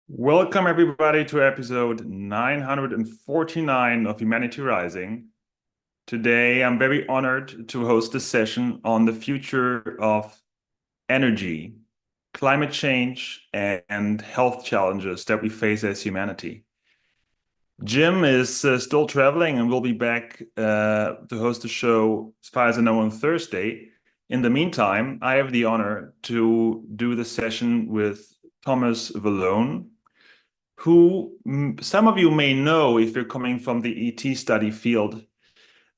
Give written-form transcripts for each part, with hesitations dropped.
Welcome, everybody, to episode 949 of Humanity Rising. Today, I'm very honored to host a session on the future of energy, climate change, and health challenges that we face as humanity. Jim is still traveling and will be back to host the show, as far as I know, on Thursday. In the meantime, I have the honor to do the session with Thomas Vallone, who some of you may know if you're coming from the ET study field,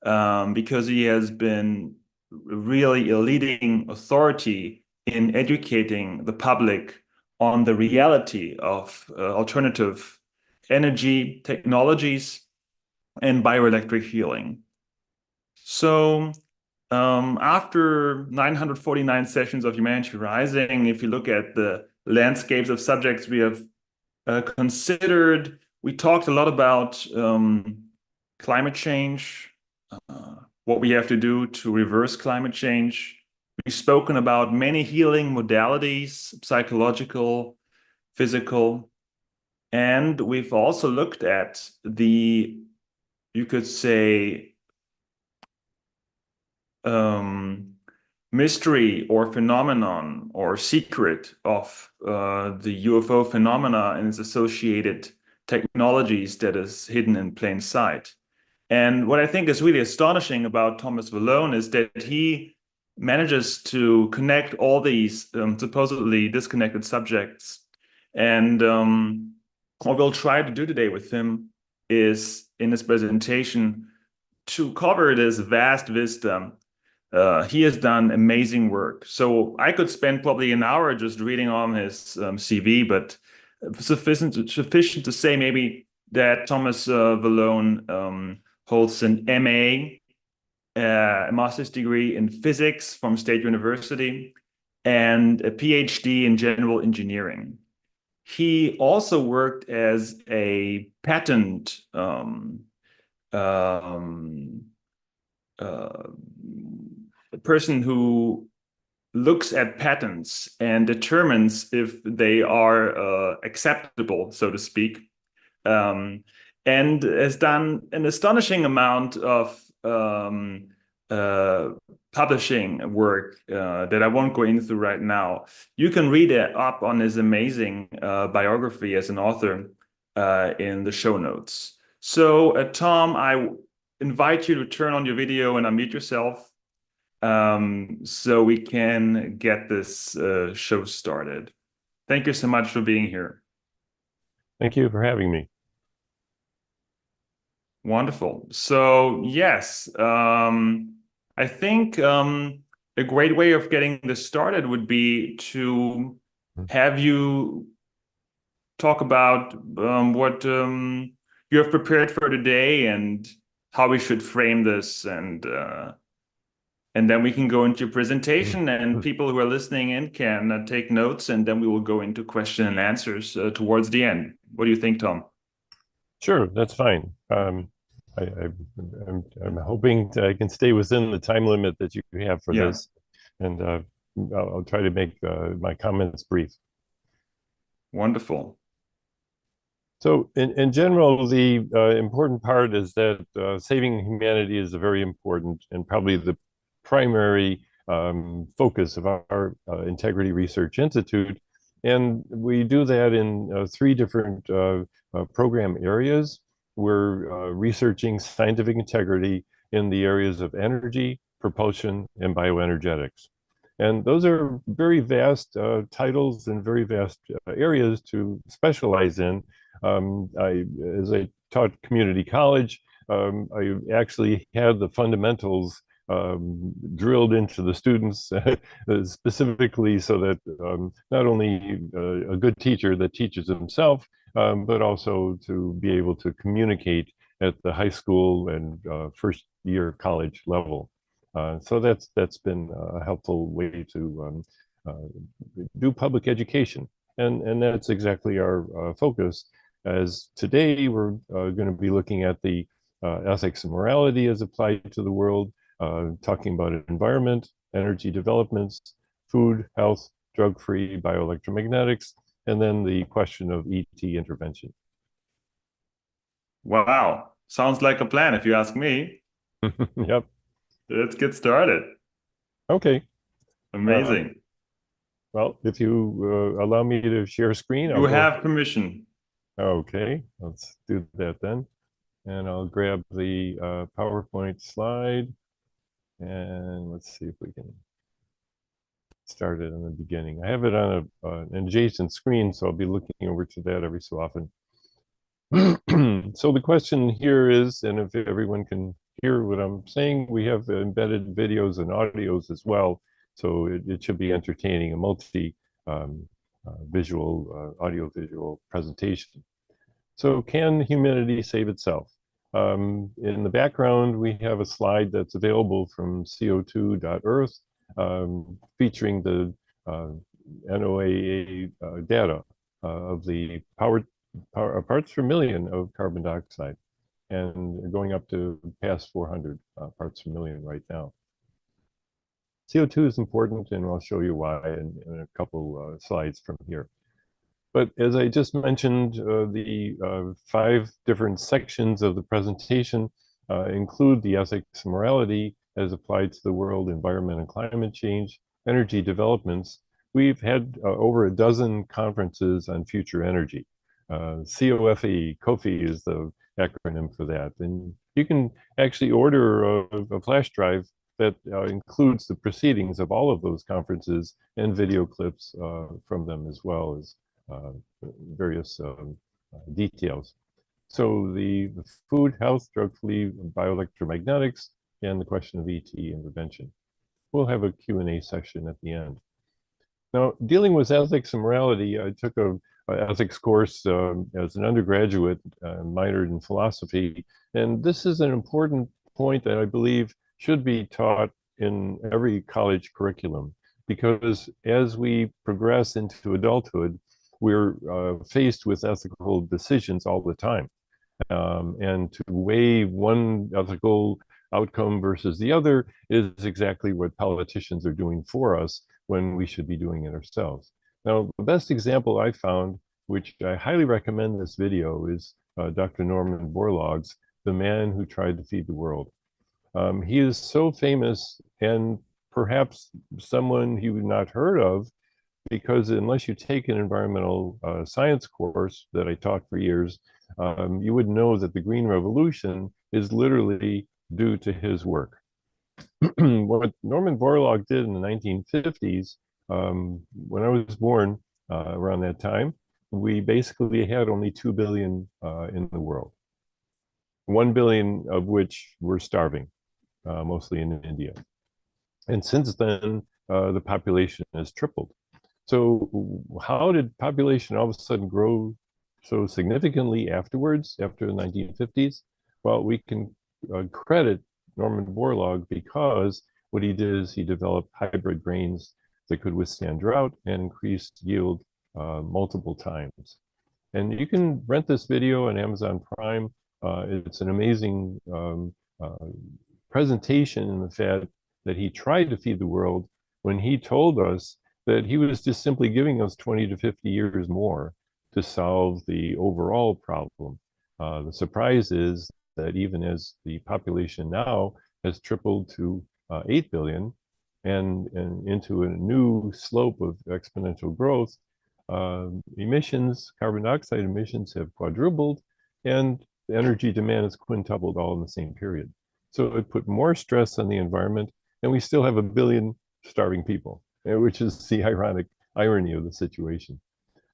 because he has been really a leading authority in educating the public on the reality of alternative energy technologies and bioelectric healing. So, after 949 sessions of Humanity Rising, if you look at the landscapes of subjects we have considered, we talked a lot about climate change, what we have to do to reverse climate change. We've spoken about many healing modalities, psychological, physical, and we've also looked at you could say, mystery or phenomenon or secret of the UFO phenomena and its associated technologies that is hidden in plain sight. And what I think is really astonishing about Thomas Vallone is that he manages to connect all these supposedly disconnected subjects. And what we'll try to do today with him is, in his presentation, to cover this vast wisdom. He has done amazing work. So I could spend probably an hour just reading on his CV, but sufficient to say maybe that Thomas Vallone holds an MA, a master's degree in physics from State University, and a PhD in general engineering. He also worked as a patent uh, person who looks at patents and determines if they are acceptable, so to speak, and has done an astonishing amount of uh, publishing work that I won't go into right now. You can read it up on his amazing biography as an author in the show notes. So, Tom, I invite you to turn on your video and unmute yourself, so we can get this show started. Thank you so much for being here. Thank you for having me. Wonderful. So, yes, I think a great way of getting this started would be to have you talk about what you have prepared for today and how we should frame this, and then we can go into your presentation, and people who are listening in can take notes, and then we will go into question and answers towards the end. What do you think, Tom? Sure, that's fine. I'm hoping I can stay within the time limit that you have for Yeah. this, and I'll try to make my comments brief. Wonderful. So, in general, the important part is that saving humanity is a very important and probably the primary focus of our Integrity Research Institute. And we do that in three different program areas. We're researching scientific integrity in the areas of energy, propulsion, and bioenergetics. And those are very vast titles and very vast areas to specialize in. As I taught community college, I actually had the fundamentals drilled into the students specifically so that not only a good teacher that teaches himself, but also to be able to communicate at the high school and first year college level. So that's been a helpful way to do public education, and that's exactly our focus. As today we're going to be looking at the ethics and morality as applied to the world, talking about environment, energy developments, food, health, drug-free, bioelectromagnetics, and then the question of ET intervention. Wow, sounds like a plan if you ask me. Yep. Let's get started. Okay. Amazing. Well, if you allow me to share screen, I'll You go. have permission. Okay, let's do that then. And I'll grab the PowerPoint slide, and let's see if we can start it in the beginning. I have it on an adjacent screen, so I'll be looking over to that every so often. So the question here is, and if everyone can hear what I'm saying, we have embedded videos and audios as well, so it should be entertaining, a visual, audio-visual presentation. So can humanity save itself? In the background, we have a slide that's available from co2.earth, featuring the NOAA data of the parts per million of carbon dioxide, and going up to past 400 parts per million right now. CO2 is important, and I'll show you why in a couple slides from here. But as I just mentioned, the 5 different sections of the presentation include the ethics and morality as applied to the world, environment and climate change, energy developments. We've had over a dozen conferences on future energy. COFE is the acronym for that. And you can actually order a flash drive that includes the proceedings of all of those conferences and video clips from them, as well as various details. So the food, health, drug-free, bioelectromagnetics, and the question of ET intervention. We'll have a Q&A session at the end. Now, dealing with ethics and morality, I took a ethics course as an undergraduate, minored in philosophy, and this is an important point that I believe should be taught in every college curriculum, because as we progress into adulthood, we're faced with ethical decisions all the time. And to weigh one ethical outcome versus the other is exactly what politicians are doing for us when we should be doing it ourselves. Now, the best example I found, which I highly recommend this video, is Dr. Norman Borlaug's The Man Who Tried to Feed the World. He is so famous, and perhaps someone you've not heard of, because unless you take an environmental science course that I taught for years, you would know that the Green Revolution is literally due to his work. What Norman Borlaug did in the 1950s, when I was born around that time, we basically had only 2 billion in the world, 1 billion of which were starving, mostly in India. And since then, the population has tripled. So how did population all of a sudden grow so significantly afterwards, after the 1950s? Well, we can credit Norman Borlaug, because what he did is he developed hybrid grains that could withstand drought and increase yield multiple times. And you can rent this video on Amazon Prime. It's an amazing presentation in the fact that he tried to feed the world when he told us that he was just simply giving us 20 to 50 years more to solve the overall problem. The surprise is that even as the population now has tripled to 8 billion and into a new slope of exponential growth, emissions, carbon dioxide emissions have quadrupled, and the energy demand has quintupled all in the same period. So it put more stress on the environment, and we still have a billion starving people, which is the irony of the situation.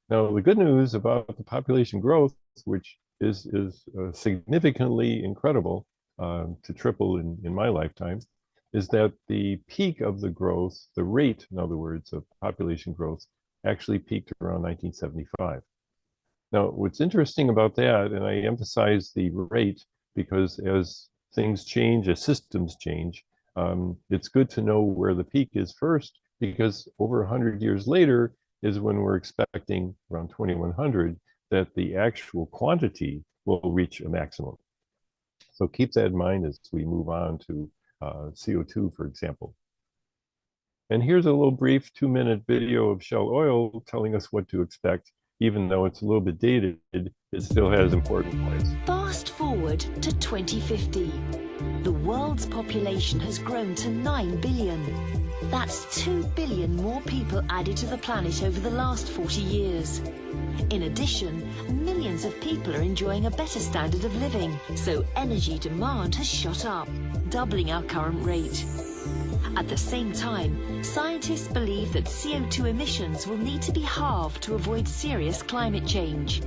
Now, the good news about the population growth, which is significantly incredible, to triple in my lifetime, is that the peak of the growth, the rate, in other words, of population growth, actually peaked around 1975. Now, what's interesting about that, and I emphasize the rate because as things change, as systems change, it's good to know where the peak is first, because over 100 years later is when we're expecting, around 2100, that the actual quantity will reach a maximum. So keep that in mind as we move on to CO2, for example. And here's a little brief 2-minute video of Shell Oil telling us what to expect even though it's a little bit dated, it still has important points. Fast forward to 2050. The world's population has grown to 9 billion. That's 2 billion more people added to the planet over the last 40 years. In addition, millions of people are enjoying a better standard of living, so energy demand has shot up, doubling our current rate. At the same time, scientists believe that CO2 emissions will need to be halved to avoid serious climate change.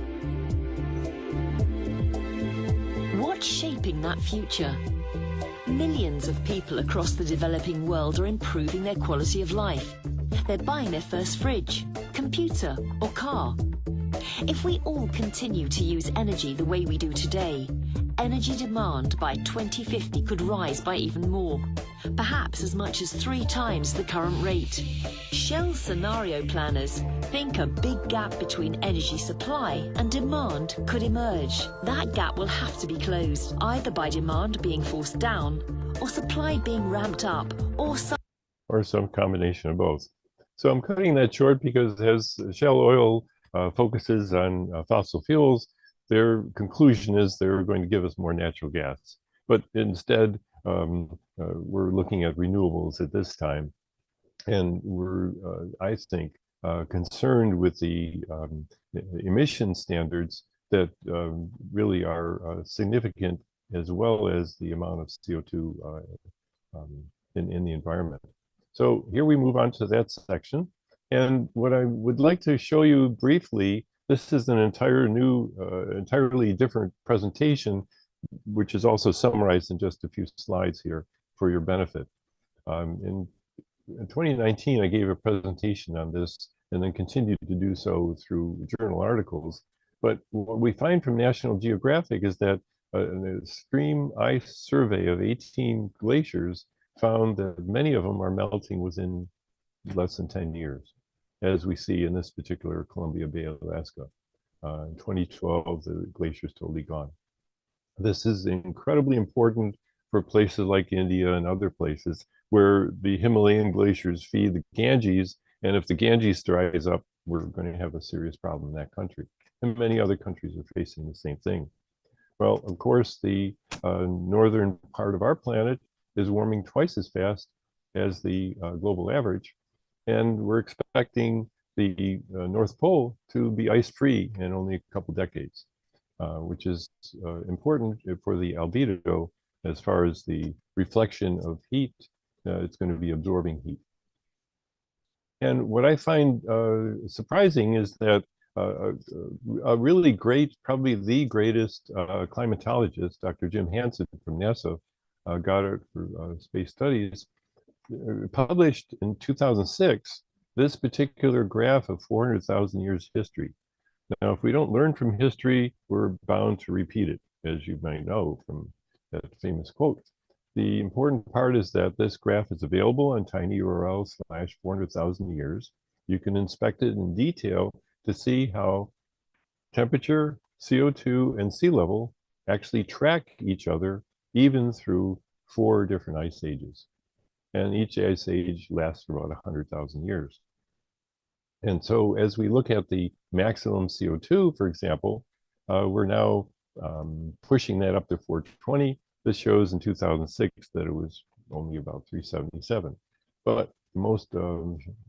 What's shaping that future? Millions of people across the developing world are improving their quality of life. They're buying their first fridge, computer, or car. If we all continue to use energy the way we do today, energy demand by 2050 could rise by even more, perhaps as much as 3 times the current rate. Shell scenario planners think a big gap between energy supply and demand could emerge. That gap will have to be closed, either by demand being forced down, or supply being ramped up, or some combination of both. So I'm cutting that short because as Shell Oil focuses on fossil fuels, their conclusion is they're going to give us more natural gas. But instead, we're looking at renewables at this time. And we're, I think, concerned with the emission standards that really are significant, as well as the amount of CO2 in the environment. So here we move on to that section. And what I would like to show you briefly, this is an entirely different presentation, which is also summarized in just a few slides here for your benefit. In 2019, I gave a presentation on this and then continued to do so through journal articles. But what we find from National Geographic is that an extreme ice survey of 18 glaciers found that many of them are melting within less than 10 years, as we see in this particular Columbia Bay, Alaska. In 2012, the glacier is totally gone. This is incredibly important for places like India and other places where the Himalayan glaciers feed the Ganges, and if the Ganges dries up, we're going to have a serious problem in that country. And many other countries are facing the same thing. Well, of course, the northern part of our planet is warming twice as fast as the global average, and we're expecting the North Pole to be ice-free in only a couple decades, which is important for the albedo as far as the reflection of heat. It's going to be absorbing heat. And what I find surprising is that a really great, probably the greatest climatologist, Dr. Jim Hansen from NASA, Goddard for Space Studies, published in 2006 this particular graph of 400,000 years history. Now, if we don't learn from history, we're bound to repeat it, as you might know from that famous quote. The important part is that this graph is available on tinyurl/400,000 years. You can inspect it in detail to see how temperature, CO2, and sea level actually track each other even through 4 different ice ages. And each ice age lasts for about 100,000 years. And so as we look at the maximum CO2, for example, we're now pushing that up to 420. This shows in 2006 that it was only about 377. But the most,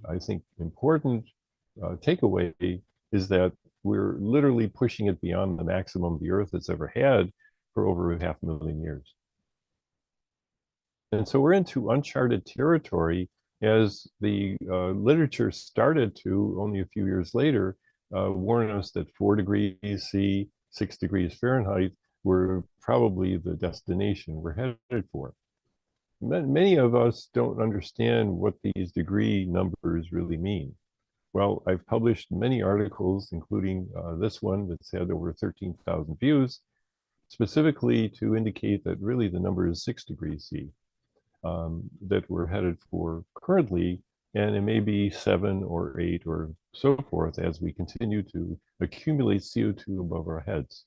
I think, important takeaway is that we're literally pushing it beyond the maximum the Earth has ever had for over 500,000 years. And so we're into uncharted territory as the literature started to, only a few years later, warn us that 4 degrees C, 6 degrees Fahrenheit were probably the destination we're headed for. Many of us don't understand what these degree numbers really mean. Well, I've published many articles, including this one that's had over 13,000 views, specifically to indicate that really the number is 6 degrees C. That we're headed for currently, and it may be 7 or 8 or so forth as we continue to accumulate CO2 above our heads.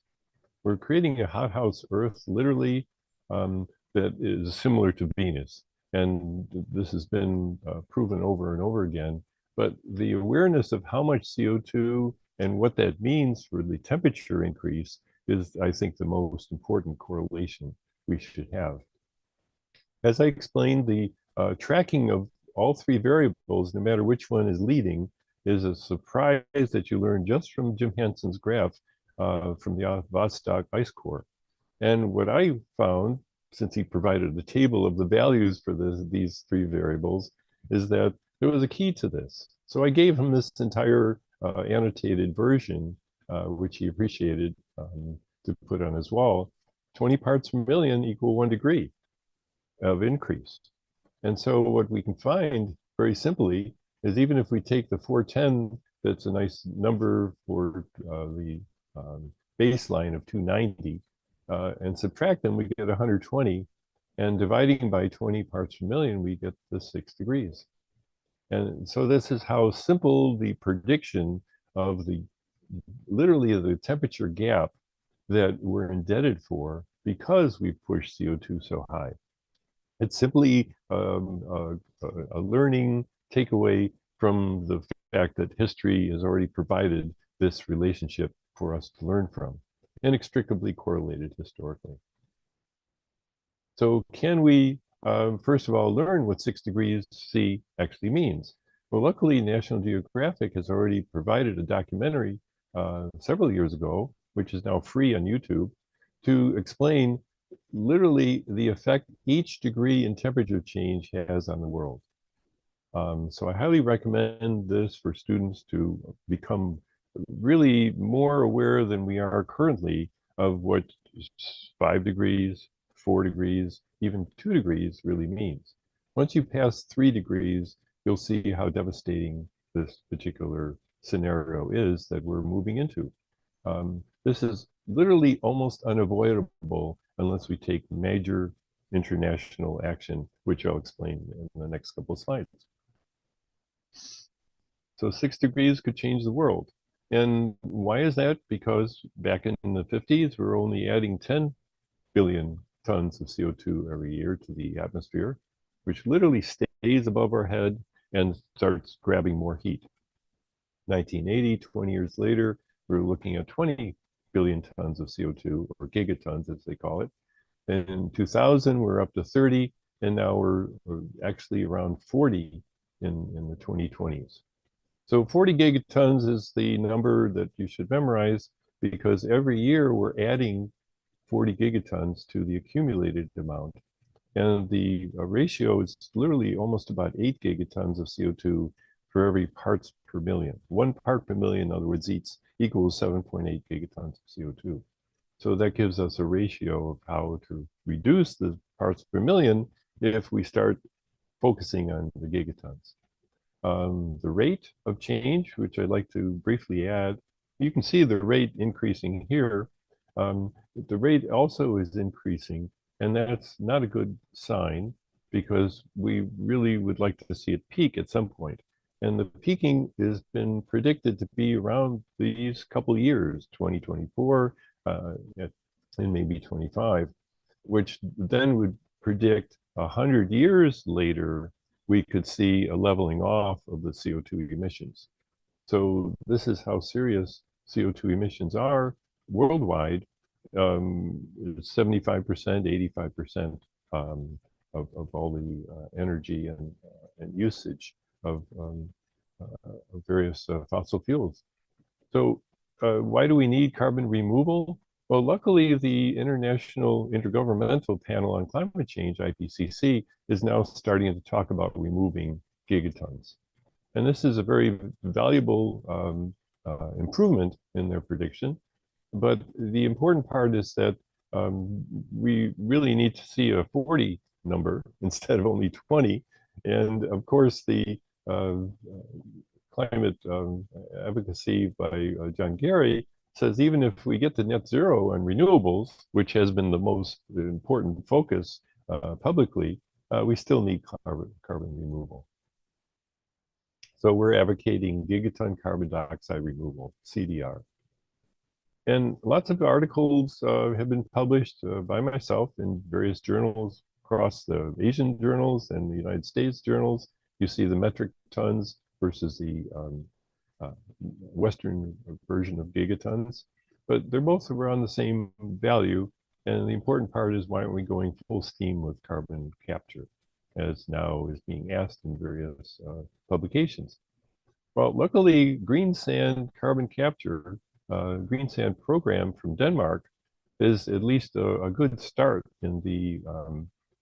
We're creating a hothouse Earth, literally, that is similar to Venus. And this has been proven over and over again. But the awareness of how much CO2 And what that means for the temperature increase is, I think, the most important correlation we should have. As I explained, the tracking of all three variables, no matter which one is leading, is a surprise that you learn just from Jim Hansen's graph from the Vostok ice core. And what I found, since he provided the table of the values for these three variables, is that there was a key to this. So I gave him this entire annotated version, which he appreciated, to put on his wall. 20 parts per million equal 1 degree of increase. And so what we can find very simply is, even if we take the 410, that's a nice number for the baseline of 290, and subtract them, we get 120. And dividing by 20 parts per million, we get the 6 degrees. And so this is how simple the prediction of literally the temperature gap that we're indebted for, because we push CO2 so high. It's simply a learning takeaway from the fact that history has already provided this relationship for us to learn from, inextricably correlated historically. So can we, first of all, learn what 6 degrees C actually means? Well, luckily, National Geographic has already provided a documentary several years ago, which is now free on YouTube, to explain literally the effect each degree in temperature change has on the world. So I highly recommend this for students to become really more aware than we are currently of what 5 degrees, 4 degrees, even 2 degrees really means. Once you pass 3 degrees, you'll see how devastating this particular scenario is that we're moving into. This is literally almost unavoidable unless we take major international action, which I'll explain in the next couple of slides. So 6 degrees could change the world. And why is that? Because back in the 50s, we're only adding 10 billion tons of CO2 every year to the atmosphere, which literally stays above our head and starts grabbing more heat. 1980, 20 years later, we're looking at 20 billion tons of CO2, or gigatons as they call it. And in 2000, we're up to 30, and now we're actually around 40 in the 2020s. So 40 gigatons is the number that you should memorize, because every year we're adding 40 gigatons to the accumulated amount. And the ratio is literally almost about 8 gigatons of CO2 for every parts per million. 1 part per million, in other words, equals 7.8 gigatons of CO2. So that gives us a ratio of how to reduce the parts per million if we start focusing on the gigatons. The rate of change, which I'd like to briefly add, you can see the rate increasing here. The rate also is increasing, and that's not a good sign, because we really would like to see it peak at some point. And the peaking has been predicted to be around these couple years, 2024 and maybe 25, which then would predict 100 years later, we could see a leveling off of the CO2 emissions. So this is how serious CO2 emissions are worldwide. 75%, 85% of all the energy and usage of various fossil fuels. So why do we need carbon removal? Well, luckily, the International Intergovernmental Panel on Climate Change, IPCC, is now starting to talk about removing gigatons. And this is a very valuable improvement in their prediction. But the important part is that we really need to see a 40 number instead of only 20. And of course, the climate advocacy by John Gary says, even if we get to net zero on renewables, which has been the most important focus publicly, we still need carbon removal. So we're advocating gigaton carbon dioxide removal, CDR. And lots of articles have been published by myself in various journals across the Asian journals and the United States journals. You see the metric tons versus the Western version of gigatons, but they're both around the same value. And the important part is, why aren't we going full steam with carbon capture, as now is being asked in various publications? Well, luckily, green sand carbon capture, green sand program from Denmark is at least a good start in the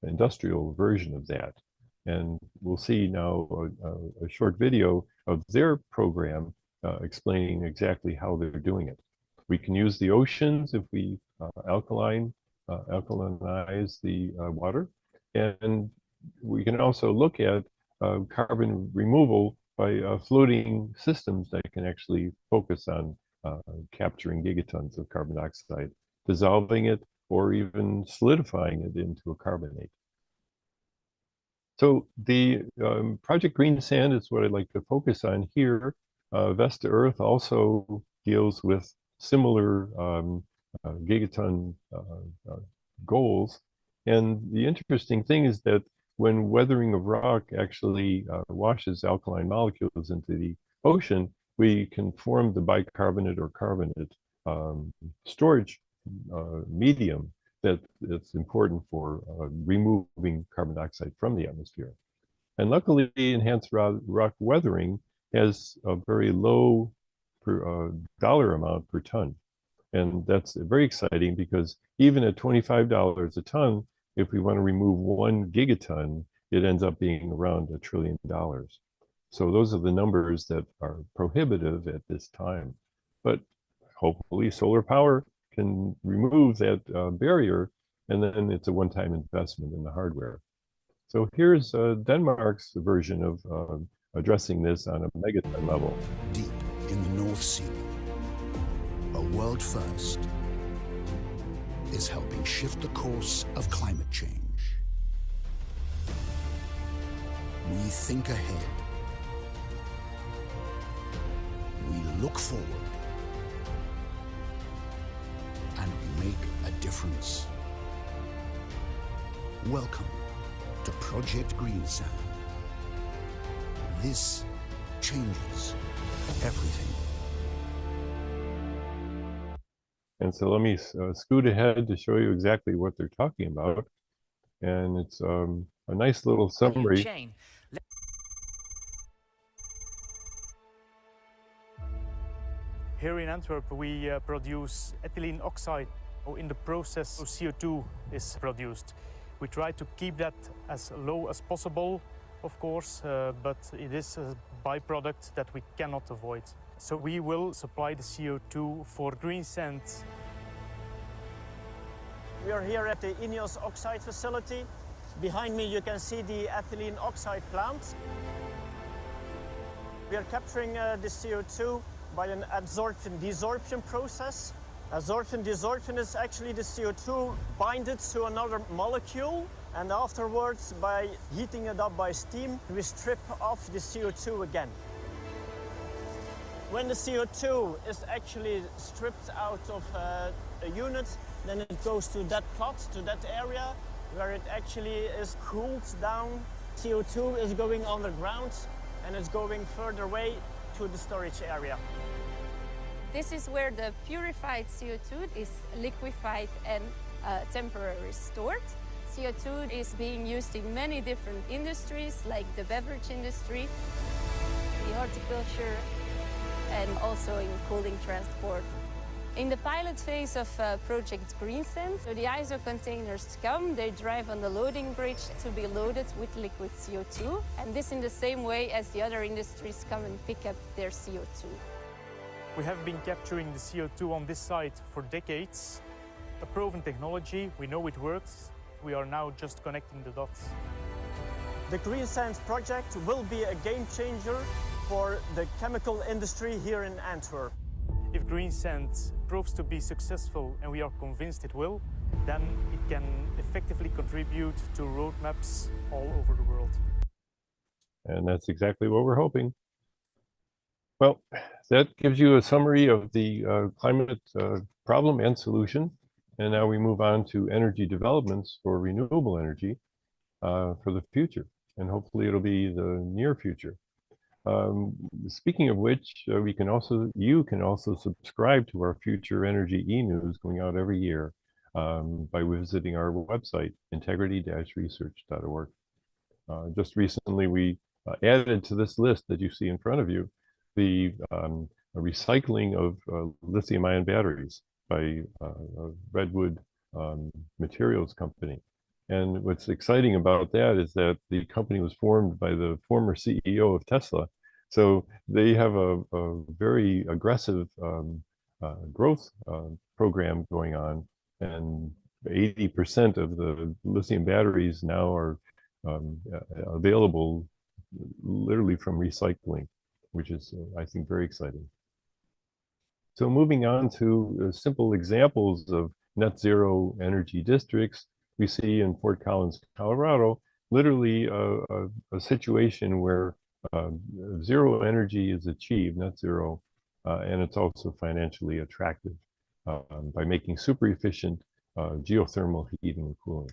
industrial version of that. And we'll see now a short video of their program explaining exactly how they're doing it. We can use the oceans if we alkalinize the water. And we can also look at carbon removal by floating systems that can actually focus on capturing gigatons of carbon dioxide, dissolving it, or even solidifying it into a carbonate. So the Project Green Sand is what I'd like to focus on here. Vesta Earth also deals with similar gigaton goals. And the interesting thing is that when weathering of rock actually washes alkaline molecules into the ocean, we can form the bicarbonate or carbonate storage medium that's important for removing carbon dioxide from the atmosphere. And luckily, enhanced rock weathering has a very low dollar amount per ton. And that's very exciting, because even at $25 a ton, if we want to remove 1 gigaton, it ends up being around $1 trillion. So those are the numbers that are prohibitive at this time. But hopefully solar power can remove that barrier, and then it's a one-time investment in the hardware. So here's Denmark's version of addressing this on a megaton level. Deep in the North Sea, a world first is helping shift the course of climate change. We think ahead. We look forward. And we make a difference. Welcome to Project Green Sand. This changes everything. And so let me scoot ahead to show you exactly what they're talking about. And it's a nice little summary. Here in Antwerp, we produce ethylene oxide. In the process, CO2 is produced. We try to keep that as low as possible, of course, but it is a byproduct that we cannot avoid. So we will supply the CO2 for green sand. We are here at the INEOS oxide facility. Behind me you can see the ethylene oxide plant. We are capturing the CO2 by an absorption-desorption process. Absorption-desorption is actually the CO2 binded to another molecule, and afterwards, by heating it up by steam, we strip off the CO2 again. When the CO2 is actually stripped out of a unit, then it goes to that plot, to that area, where it actually is cooled down. CO2 is going underground, and it's going further away to the storage area. This is where the purified CO2 is liquefied and temporarily stored. CO2 is being used in many different industries, like the beverage industry, the horticulture, and also in cooling transport. In the pilot phase of Project Green Sand, so the ISO containers come, they drive on the loading bridge to be loaded with liquid CO2, and this in the same way as the other industries come and pick up their CO2. We have been capturing the CO2 on this site for decades. A proven technology, we know it works. We are now just connecting the dots. The Green Sand project will be a game changer for the chemical industry here in Antwerp. If green sand proves to be successful, and we are convinced it will, then it can effectively contribute to roadmaps all over the world. And that's exactly what we're hoping. Well, that gives you a summary of the climate problem and solution. And now we move on to energy developments for renewable energy for the future. And hopefully it'll be the near future. Speaking of which, you can also subscribe to our future energy e-news going out every year by visiting our website, integrity-research.org. Just recently, we added to this list that you see in front of you the recycling of lithium-ion batteries by Redwood Materials Company. And what's exciting about that is that the company was formed by the former CEO of Tesla. So they have a very aggressive growth program going on, and 80% of the lithium batteries now are available literally from recycling, which is, I think, very exciting. So moving on to simple examples of net zero energy districts, we see in Fort Collins, Colorado, literally a situation where zero energy is achieved, net zero, and it's also financially attractive by making super efficient geothermal heating and cooling.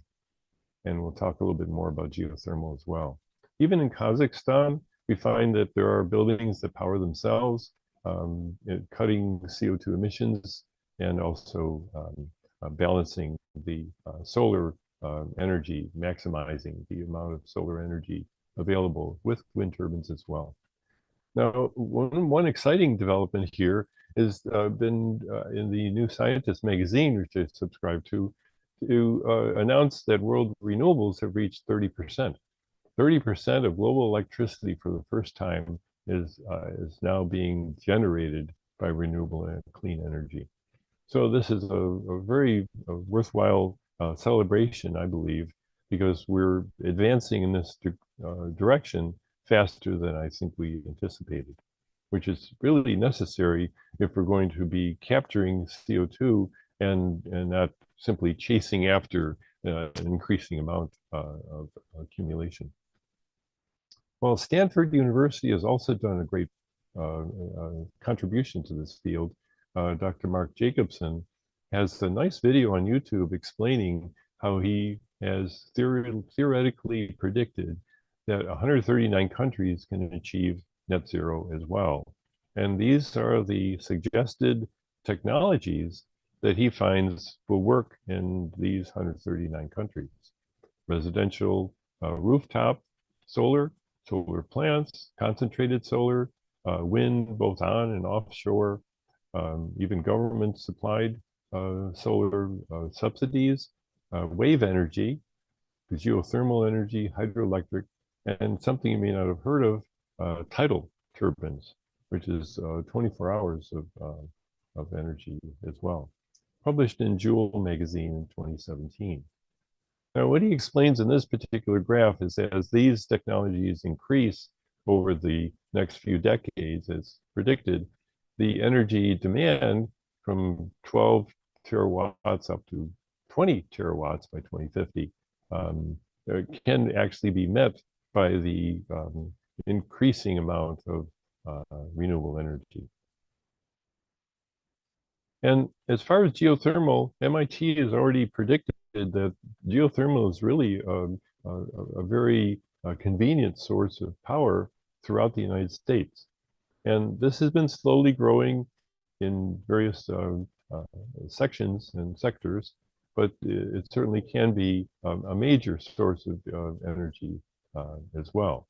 And we'll talk a little bit more about geothermal as well. Even in Kazakhstan, we find that there are buildings that power themselves, cutting CO2 emissions and also balancing the solar energy, maximizing the amount of solar energy available with wind turbines as well. Now, one exciting development here has been in the New Scientist magazine, which I subscribe to announce that world renewables have reached 30%. 30% of global electricity for the first time is now being generated by renewable and clean energy. So this is a very worthwhile celebration, I believe, because we're advancing in this direction faster than I think we anticipated, which is really necessary if we're going to be capturing CO2 and not simply chasing after an increasing amount of accumulation. Well, Stanford University has also done a great contribution to this field. Dr. Mark Jacobson has a nice video on YouTube explaining how he has theoretically predicted that 139 countries can achieve net zero as well. And these are the suggested technologies that he finds will work in these 139 countries. Residential rooftop solar, solar plants, concentrated solar, wind both on and offshore, even government supplied solar subsidies, wave energy, geothermal energy, hydroelectric, and something you may not have heard of, tidal turbines, which is 24 hours of energy as well. Published in Joule magazine in 2017. Now, what he explains in this particular graph is that as these technologies increase over the next few decades, as predicted, the energy demand from 12 terawatts up to 20 terawatts by 2050 can actually be met by the increasing amount of renewable energy. And as far as geothermal, MIT has already predicted that geothermal is really a very convenient source of power throughout the United States. And this has been slowly growing in various sections and sectors, but it certainly can be a major source of energy as well.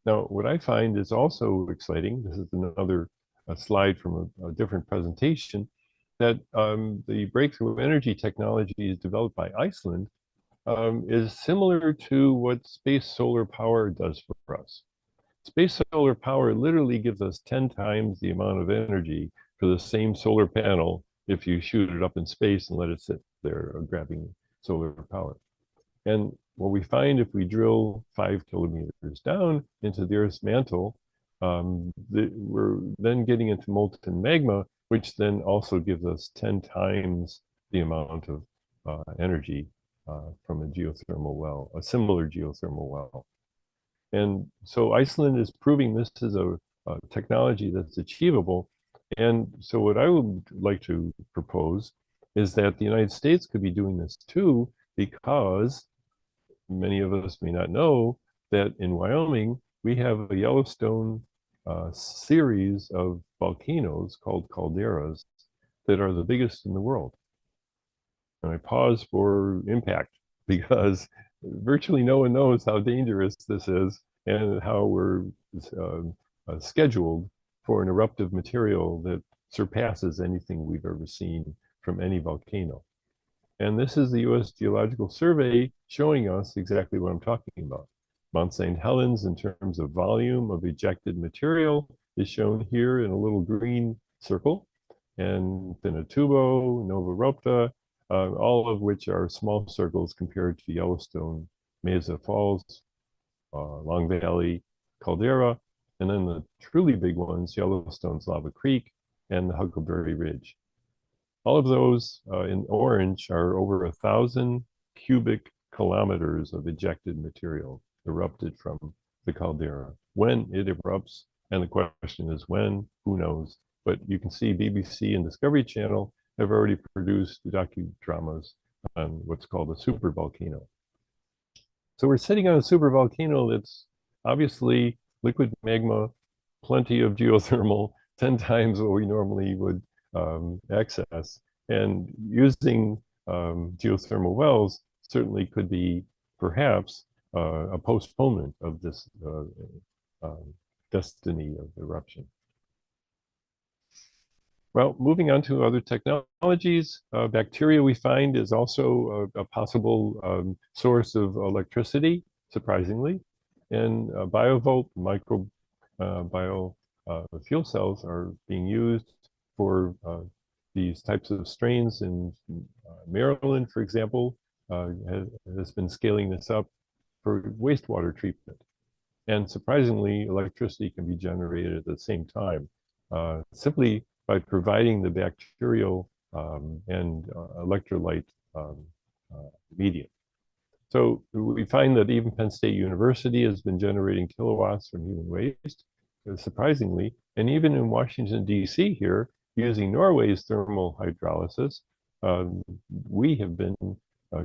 Now, what I find is also exciting, this is another slide from a different presentation, that the breakthrough energy technologies developed by Iceland is similar to what space solar power does for us. Space solar power literally gives us 10 times the amount of energy for the same solar panel if you shoot it up in space and let it sit there grabbing solar power. And what we find if we drill 5 kilometers down into the Earth's mantle, we're then getting into molten magma, which then also gives us 10 times the amount of energy from a geothermal well, a similar geothermal well. And so Iceland is proving this is a technology that's achievable. And so what I would like to propose is that the United States could be doing this too, because many of us may not know that in Wyoming, we have a Yellowstone series of volcanoes called calderas that are the biggest in the world. And I pause for impact because virtually no one knows how dangerous this is and how we're scheduled for an eruptive material that surpasses anything we've ever seen from any volcano. And this is the US Geological Survey showing us exactly what I'm talking about. Mount St. Helens, in terms of volume of ejected material, is shown here in a little green circle, and Pinatubo, Nova Ropta, all of which are small circles compared to Yellowstone, Mesa Falls, Long Valley, Caldera, and then the truly big ones, Yellowstone's Lava Creek and the Huckleberry Ridge. All of those in orange are over 1,000 cubic kilometers of ejected material erupted from the caldera. When it erupts, and the question is when, who knows? But you can see BBC and Discovery Channel have already produced docudramas on what's called a supervolcano. So we're sitting on a supervolcano that's obviously liquid magma, plenty of geothermal, 10 times what we normally would access. And using geothermal wells certainly could be perhaps a postponement of this destiny of eruption. Well, moving on to other technologies, bacteria we find is also a possible source of electricity, surprisingly. And biovolt, fuel cells are being used for these types of strains in Maryland, for example, has been scaling this up for wastewater treatment. And surprisingly, electricity can be generated at the same time, simply by providing the bacterial and electrolyte medium. So we find that even Penn State University has been generating kilowatts from human waste, surprisingly, and even in Washington, D.C. here, using Norway's thermal hydrolysis, we have been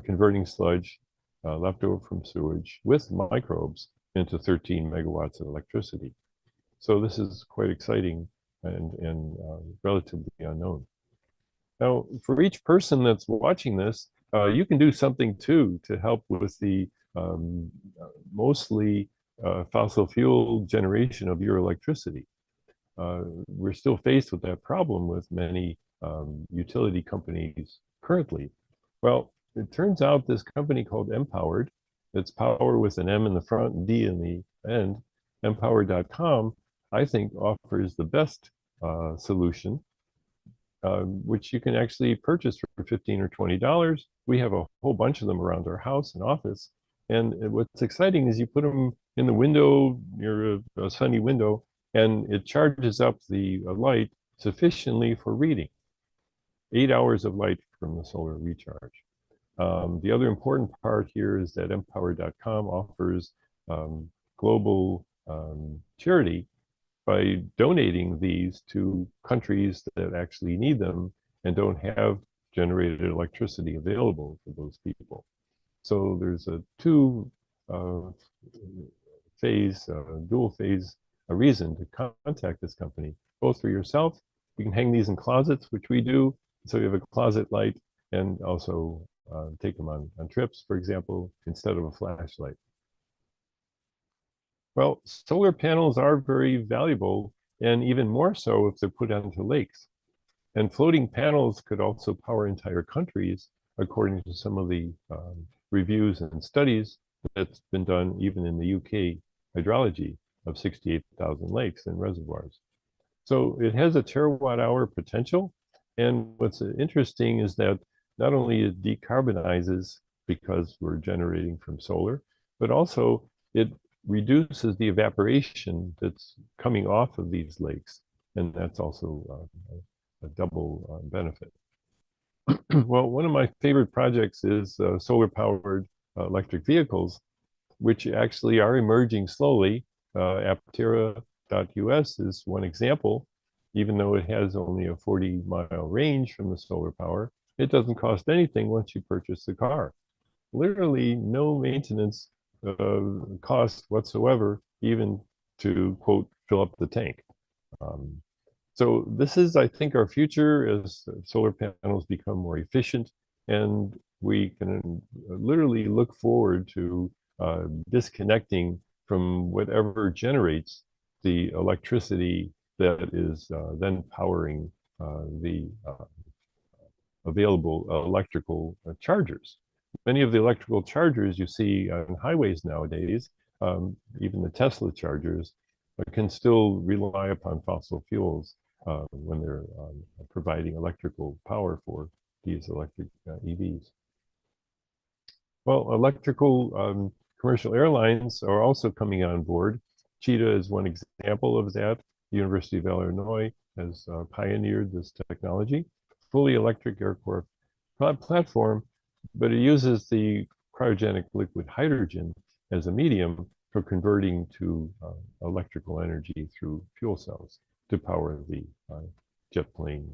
converting sludge left over from sewage with microbes into 13 megawatts of electricity. So this is quite exciting and relatively unknown. Now, for each person that's watching this, you can do something too to help with the mostly fossil fuel generation of your electricity. We're still faced with that problem with many utility companies currently. Well, it turns out this company called Empowered, it's power with an M in the front and D in the end, empowered.com, I think offers the best solution, which you can actually purchase for $15 or $20. We have a whole bunch of them around our house and office. And what's exciting is you put them in the window, near a sunny window, and it charges up the light sufficiently for reading. 8 hours of light from the solar recharge. The other important part here is that empower.com offers global charity by donating these to countries that actually need them and don't have generated electricity available for those people. So there's a dual phase reason to contact this company, both for yourself. You can hang these in closets, which we do. So you have a closet light, and also take them on trips, for example, instead of a flashlight. Well, solar panels are very valuable, and even more so if they're put onto lakes. And floating panels could also power entire countries, according to some of the reviews and studies that's been done even in the UK hydrology of 68,000 lakes and reservoirs. So it has a terawatt-hour potential. And what's interesting is that not only it decarbonizes because we're generating from solar, but also it reduces the evaporation that's coming off of these lakes. And that's also a double benefit. Well, one of my favorite projects is solar-powered electric vehicles, which actually are emerging slowly. Aptera.us is one example. Even though it has only a 40-mile range from the solar power, it doesn't cost anything once you purchase the car. Literally no maintenance cost whatsoever, even to, quote, fill up the tank. So this is, I think, our future as solar panels become more efficient, and we can literally look forward to disconnecting from whatever generates the electricity that is then powering the available electrical chargers. Many of the electrical chargers you see on highways nowadays, even the Tesla chargers, can still rely upon fossil fuels when they're providing electrical power for these electric EVs. Well, electrical commercial airlines are also coming on board. Cheetah is one example of that. The University of Illinois has pioneered this technology. Fully electric aircraft platform, but it uses the cryogenic liquid hydrogen as a medium for converting to electrical energy through fuel cells to power the jet plane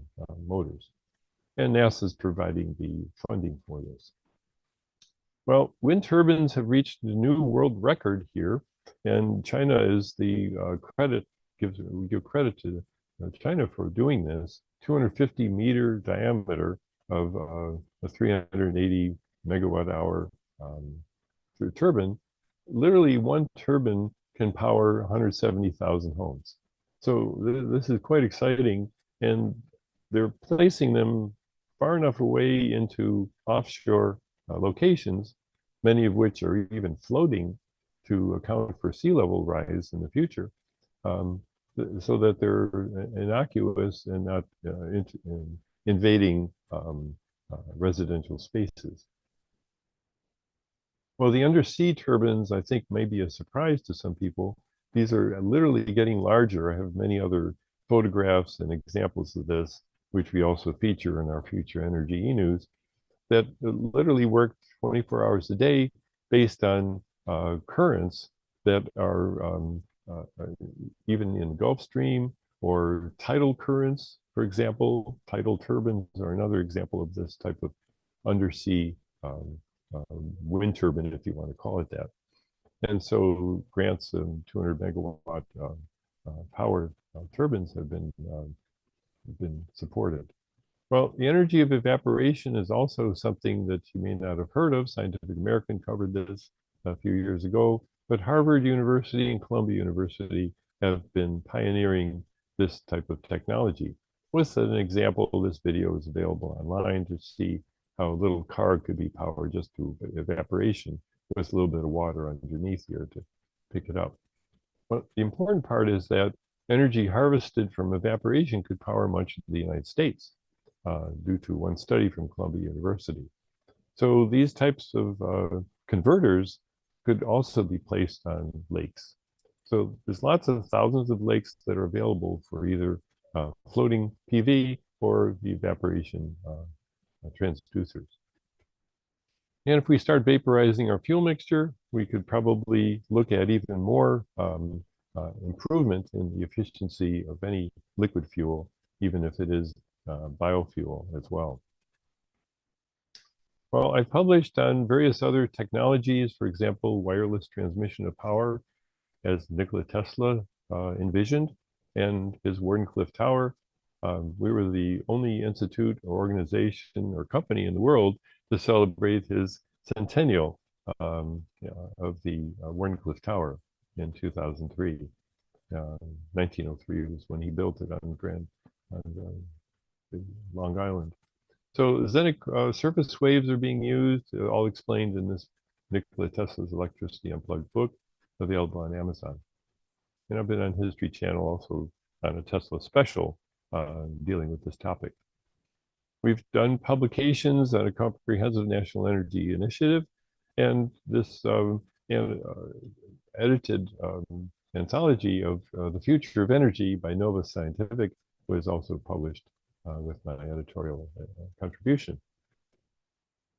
motors. And NASA is providing the funding for this. Well, wind turbines have reached a new world record here, and China is the we give credit to China for doing this. 250-meter diameter of a 380 megawatt hour turbine. Literally one turbine can power 170,000 homes. So this is quite exciting, and they're placing them far enough away into offshore locations, many of which are even floating to account for sea level rise in the future, so that they're innocuous and not invading residential spaces. Well, the undersea turbines, I think, may be a surprise to some people. These are literally getting larger. I have many other photographs and examples of this, which we also feature in our Future Energy e-news, that literally work 24 hours a day based on currents that are even in Gulf Stream or tidal currents, for example. Tidal turbines are another example of this type of undersea wind turbine, if you want to call it that. And so grants of 200 megawatt power turbines have been supported. Well, the energy of evaporation is also something that you may not have heard of. Scientific American covered this a few years ago, but Harvard University and Columbia University have been pioneering this type of technology. With an example, this video is available online to see how a little car could be powered just through evaporation with a little bit of water underneath here to pick it up. But the important part is that energy harvested from evaporation could power much of the United States, due to one study from Columbia University. So these types of converters could also be placed on lakes. So there's lots of thousands of lakes that are available for either floating PV or the evaporation transducers. And if we start vaporizing our fuel mixture, we could probably look at even more improvement in the efficiency of any liquid fuel, even if it is biofuel as well. Well, I've published on various other technologies, for example, wireless transmission of power, as Nikola Tesla envisioned, and his Wardenclyffe Tower. We were the only institute or organization or company in the world to celebrate his centennial of the Wardenclyffe Tower in 2003. 1903 was when he built it on Long Island. So xenic surface waves are being used, all explained in this Nikola Tesla's Electricity Unplugged book, available on Amazon. And I've been on History Channel also on a Tesla special dealing with this topic. We've done publications on a comprehensive national energy initiative, and this edited anthology of the future of energy by Nova Scientific was also published with my editorial contribution.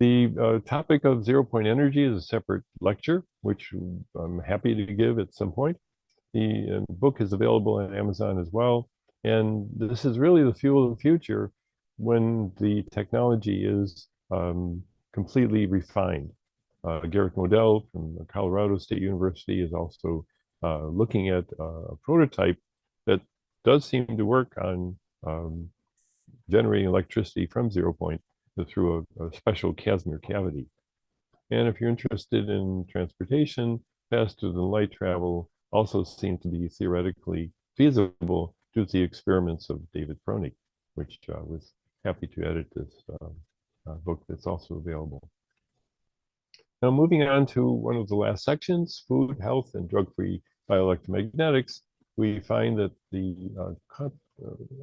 The topic of zero-point energy is a separate lecture, which I'm happy to give at some point. The book is available on Amazon as well. And this is really the fuel of the future when the technology is completely refined. Garrick Modell from Colorado State University is also looking at a prototype that does seem to work on generating electricity from 0 point through a special Casimir cavity. And if you're interested in transportation, faster than light travel also seems to be theoretically feasible due to the experiments of David Froning, which was happy to edit this book that's also available. Now, moving on to one of the last sections, food, health, and drug-free bioelectromagnetics, we find that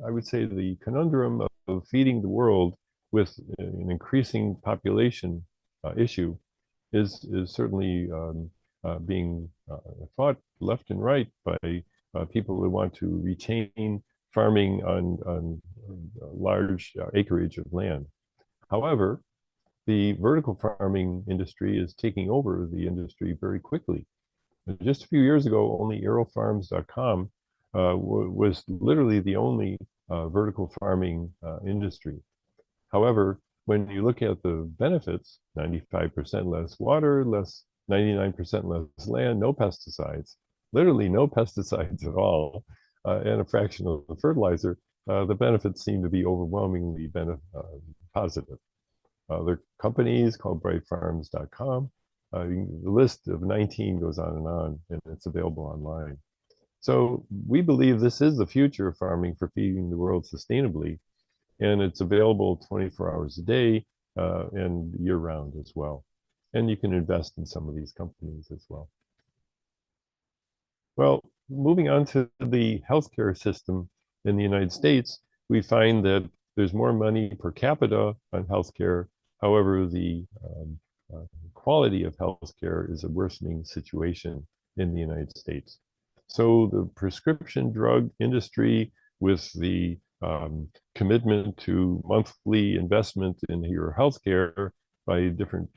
I would say the conundrum of feeding the world with an increasing population issue is certainly being fought left and right by people who want to retain farming on large acreage of land. However, the vertical farming industry is taking over the industry very quickly. Just a few years ago, only aerofarms.com was literally the only vertical farming industry. However, when you look at the benefits, 95% less water, 99% less land, no pesticides, literally no pesticides at all, and a fraction of the fertilizer, the benefits seem to be overwhelmingly positive. There are companies called brightfarms.com. The list of 19 goes on, and it's available online. So we believe this is the future of farming for feeding the world sustainably, and it's available 24 hours a day and year-round as well. And you can invest in some of these companies as well. Well, moving on to the healthcare system in the United States, we find that there's more money per capita on healthcare. However, the quality of healthcare is a worsening situation in the United States. So the prescription drug industry, with the commitment to monthly investment in your healthcare by different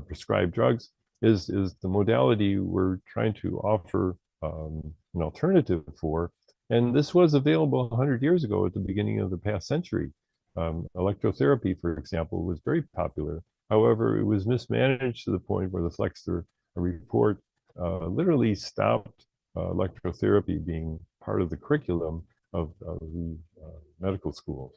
prescribed drugs, is the modality we're trying to offer an alternative for. And this was available 100 years ago at the beginning of the past century. Electrotherapy, for example, was very popular. However, it was mismanaged to the point where the Flexner report literally stopped electrotherapy being part of the curriculum of the medical schools.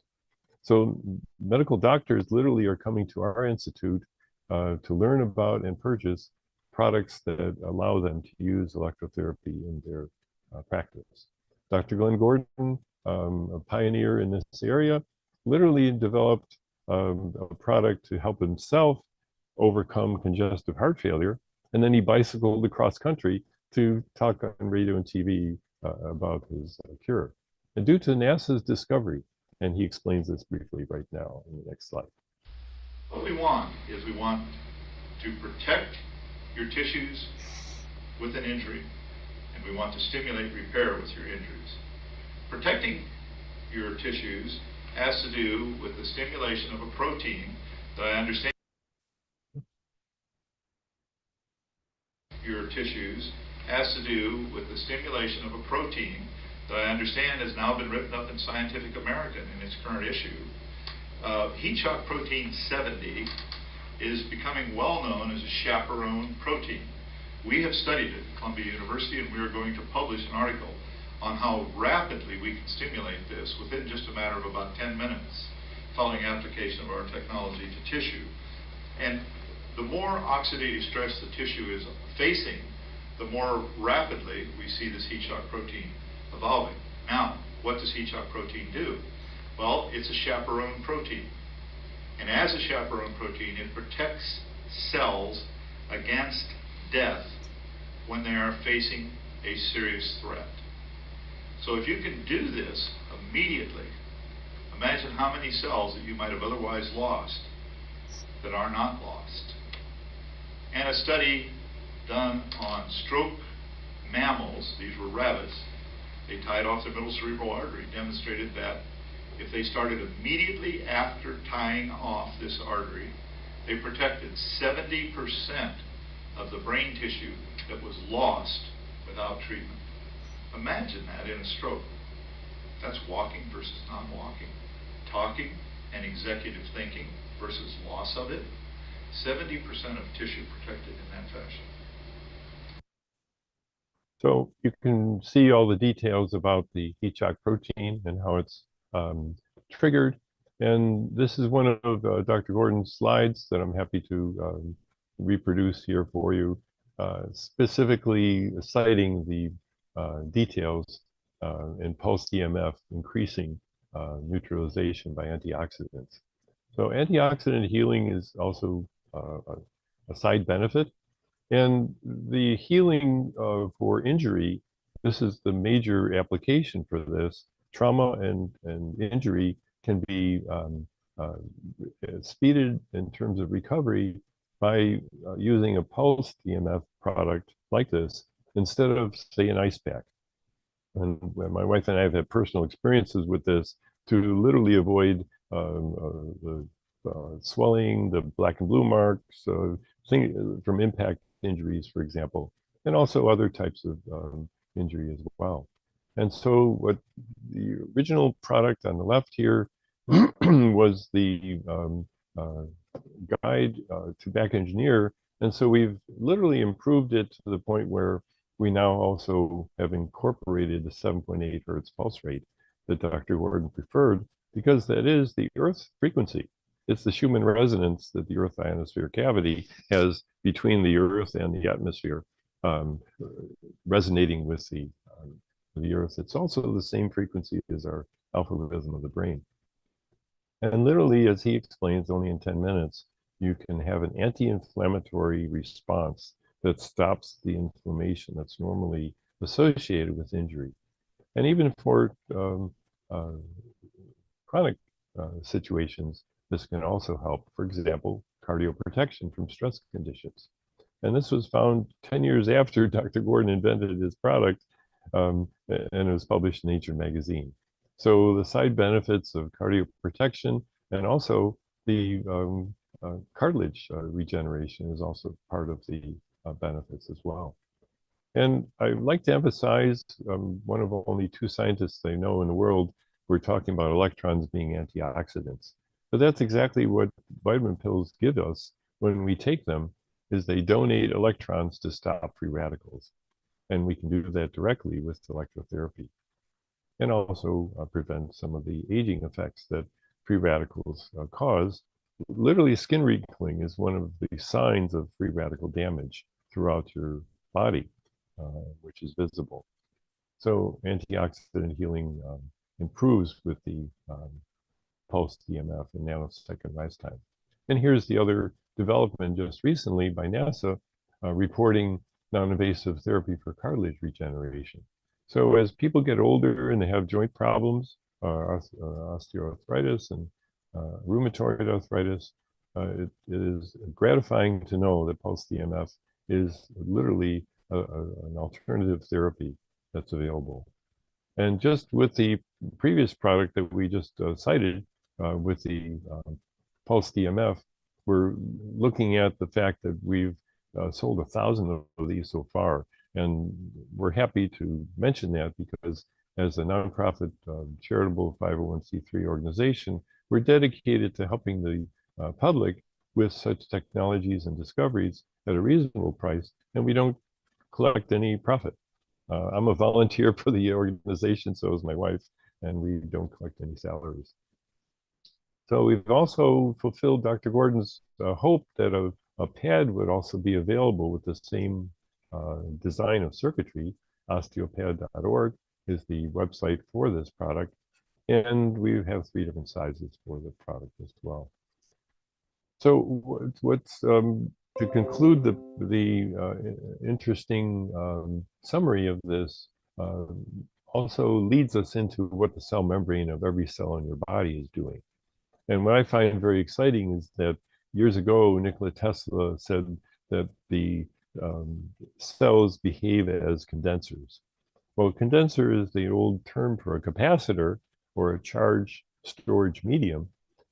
So medical doctors literally are coming to our institute to learn about and purchase products that allow them to use electrotherapy in their practice. Dr. Glenn Gordon, a pioneer in this area, literally developed a product to help himself overcome congestive heart failure, and then he bicycled across country to talk on radio and TV about his cure. And due to NASA's discovery, and he explains this briefly right now in the next slide. What we want is we want to protect your tissues with an injury, and we want to stimulate repair with your injuries. Protecting your tissues has to do with the stimulation of a protein that I understand. Your tissues has to do with the stimulation of a protein that I understand has now been written up in Scientific American in its current issue. Heat shock protein 70 is becoming well known as a chaperone protein. We have studied it at Columbia University, and we are going to publish an article on how rapidly we can stimulate this within just a matter of about 10 minutes following application of our technology to tissue. And the more oxidative stress the tissue is facing, the more rapidly we see this heat shock protein evolving. Now, what does heat shock protein do? Well, it's a chaperone protein. And as a chaperone protein, it protects cells against death when they are facing a serious threat. So if you can do this immediately, imagine how many cells that you might have otherwise lost that are not lost. And a study done on stroke mammals, these were rabbits, they tied off their middle cerebral artery, demonstrated that if they started immediately after tying off this artery, they protected 70% of the brain tissue that was lost without treatment. Imagine that in a stroke. That's walking versus non-walking, talking and executive thinking versus loss of it. 70% of tissue protected in that fashion. So you can see all the details about the heat shock protein and how it's triggered. And this is one of Dr. Gordon's slides that I'm happy to reproduce here for you, specifically citing the details in pulsed EMF increasing neutralization by antioxidants. So antioxidant healing is also a side benefit. And the healing for injury, this is the major application for this. Trauma and injury can be speeded in terms of recovery by using a pulsed EMF product like this instead of, say, an ice pack. And my wife and I have had personal experiences with this to literally avoid the swelling, the black and blue marks, from impact injuries, for example, and also other types of injury as well. And so what the original product on the left here was the guide to back engineer. And so we've literally improved it to the point where we now also have incorporated the 7.8 hertz pulse rate that Dr. Gordon preferred, because that is the Earth's frequency. It's the Schumann resonance that the Earth ionosphere cavity has between the Earth and the atmosphere, resonating with the Earth. It's also the same frequency as our alpha rhythm of the brain. And literally, as he explains, only in 10 minutes, you can have an anti-inflammatory response that stops the inflammation that's normally associated with injury. And even for chronic situations, this can also help, for example, cardioprotection from stress conditions. And this was found 10 years after Dr. Gordon invented his product, and it was published in Nature magazine. So the side benefits of cardioprotection and also the cartilage regeneration is also part of the benefits as well. And I'd like to emphasize, one of only 2 scientists I know in the world who are talking about electrons being antioxidants. But that's exactly what vitamin pills give us when we take them, is they donate electrons to stop free radicals. And we can do that directly with electrotherapy. And also prevent some of the aging effects that free radicals cause. Literally, skin wrinkling is one of the signs of free radical damage throughout your body, which is visible. So antioxidant healing improves with the pulsed EMF and nanosecond rise time. And here's the other development just recently by NASA, reporting non-invasive therapy for cartilage regeneration. So as people get older and they have joint problems, osteoarthritis and rheumatoid arthritis, it is gratifying to know that pulsed EMF is literally an alternative therapy that's available. And just with the previous product that we just cited, with the pulsed EMF, we're looking at the fact that we've sold 1,000 of these so far. And we're happy to mention that because as a nonprofit charitable 501c3 organization, we're dedicated to helping the public with such technologies and discoveries at a reasonable price, and we don't collect any profit. I'm a volunteer for the organization, so is my wife, and we don't collect any salaries. So we've also fulfilled Dr. Gordon's hope that a pad would also be available with the same design of circuitry. Osteopad.org is the website for this product, and we have 3 different sizes for the product as well. So what's to conclude the interesting summary of this also leads us into what the cell membrane of every cell in your body is doing. And what I find very exciting is that years ago, Nikola Tesla said that the cells behave as condensers. Well, a condenser is the old term for a capacitor or a charge storage medium.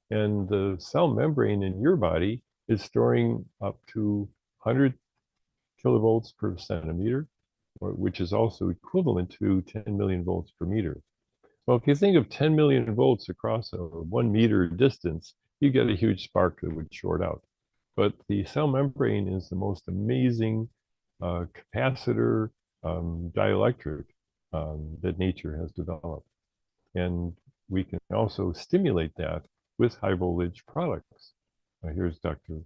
And the cell membrane in your body is storing up to 100 kilovolts per centimeter, which is also equivalent to 10 million volts per meter. Well, if you think of 10 million volts across a 1 meter distance, you get a huge spark that would short out. But the cell membrane is the most amazing capacitor dielectric that nature has developed. And we can also stimulate that with high voltage products. Here's Dr.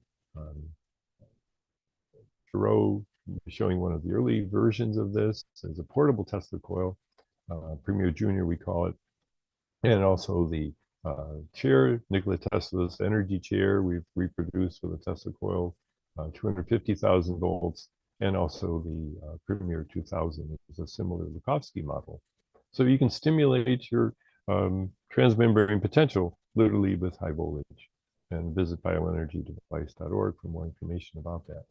Giroux showing one of the early versions of this as a portable Tesla coil, Premier Junior we call it, and also the chair, Nikola Tesla's energy chair we've reproduced with a Tesla coil, 250,000 volts, and also the Premier 2000 is a similar Lukovsky model. So you can stimulate your transmembrane potential literally with high voltage. And visit bioenergydevice.org for more information about that.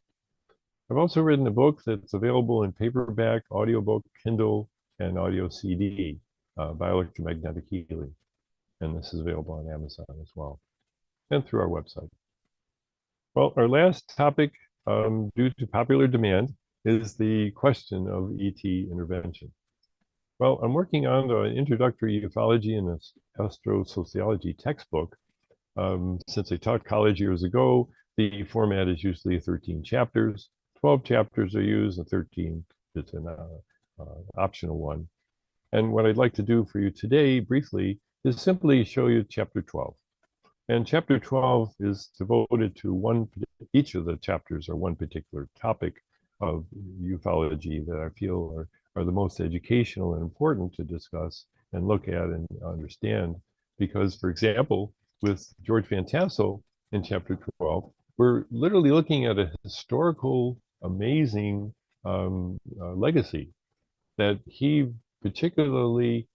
I've also written a book that's available in paperback, audiobook, Kindle, and audio CD, Bioelectromagnetic Healing. And this is available on Amazon as well, and through our website. Well, our last topic, due to popular demand, is the question of ET intervention. Well, I'm working on an introductory ufology and astrosociology textbook. Since I taught college years ago, the format is usually 13 chapters. 12 chapters are used, and 13 is an optional one. And what I'd like to do for you today, briefly, is simply show you chapter 12. And chapter 12 is devoted to each of the chapters are one particular topic of ufology that I feel are the most educational and important to discuss and look at and understand. Because, for example, with George Van Tassel in chapter 12, we're literally looking at a historical, amazing legacy that he particularly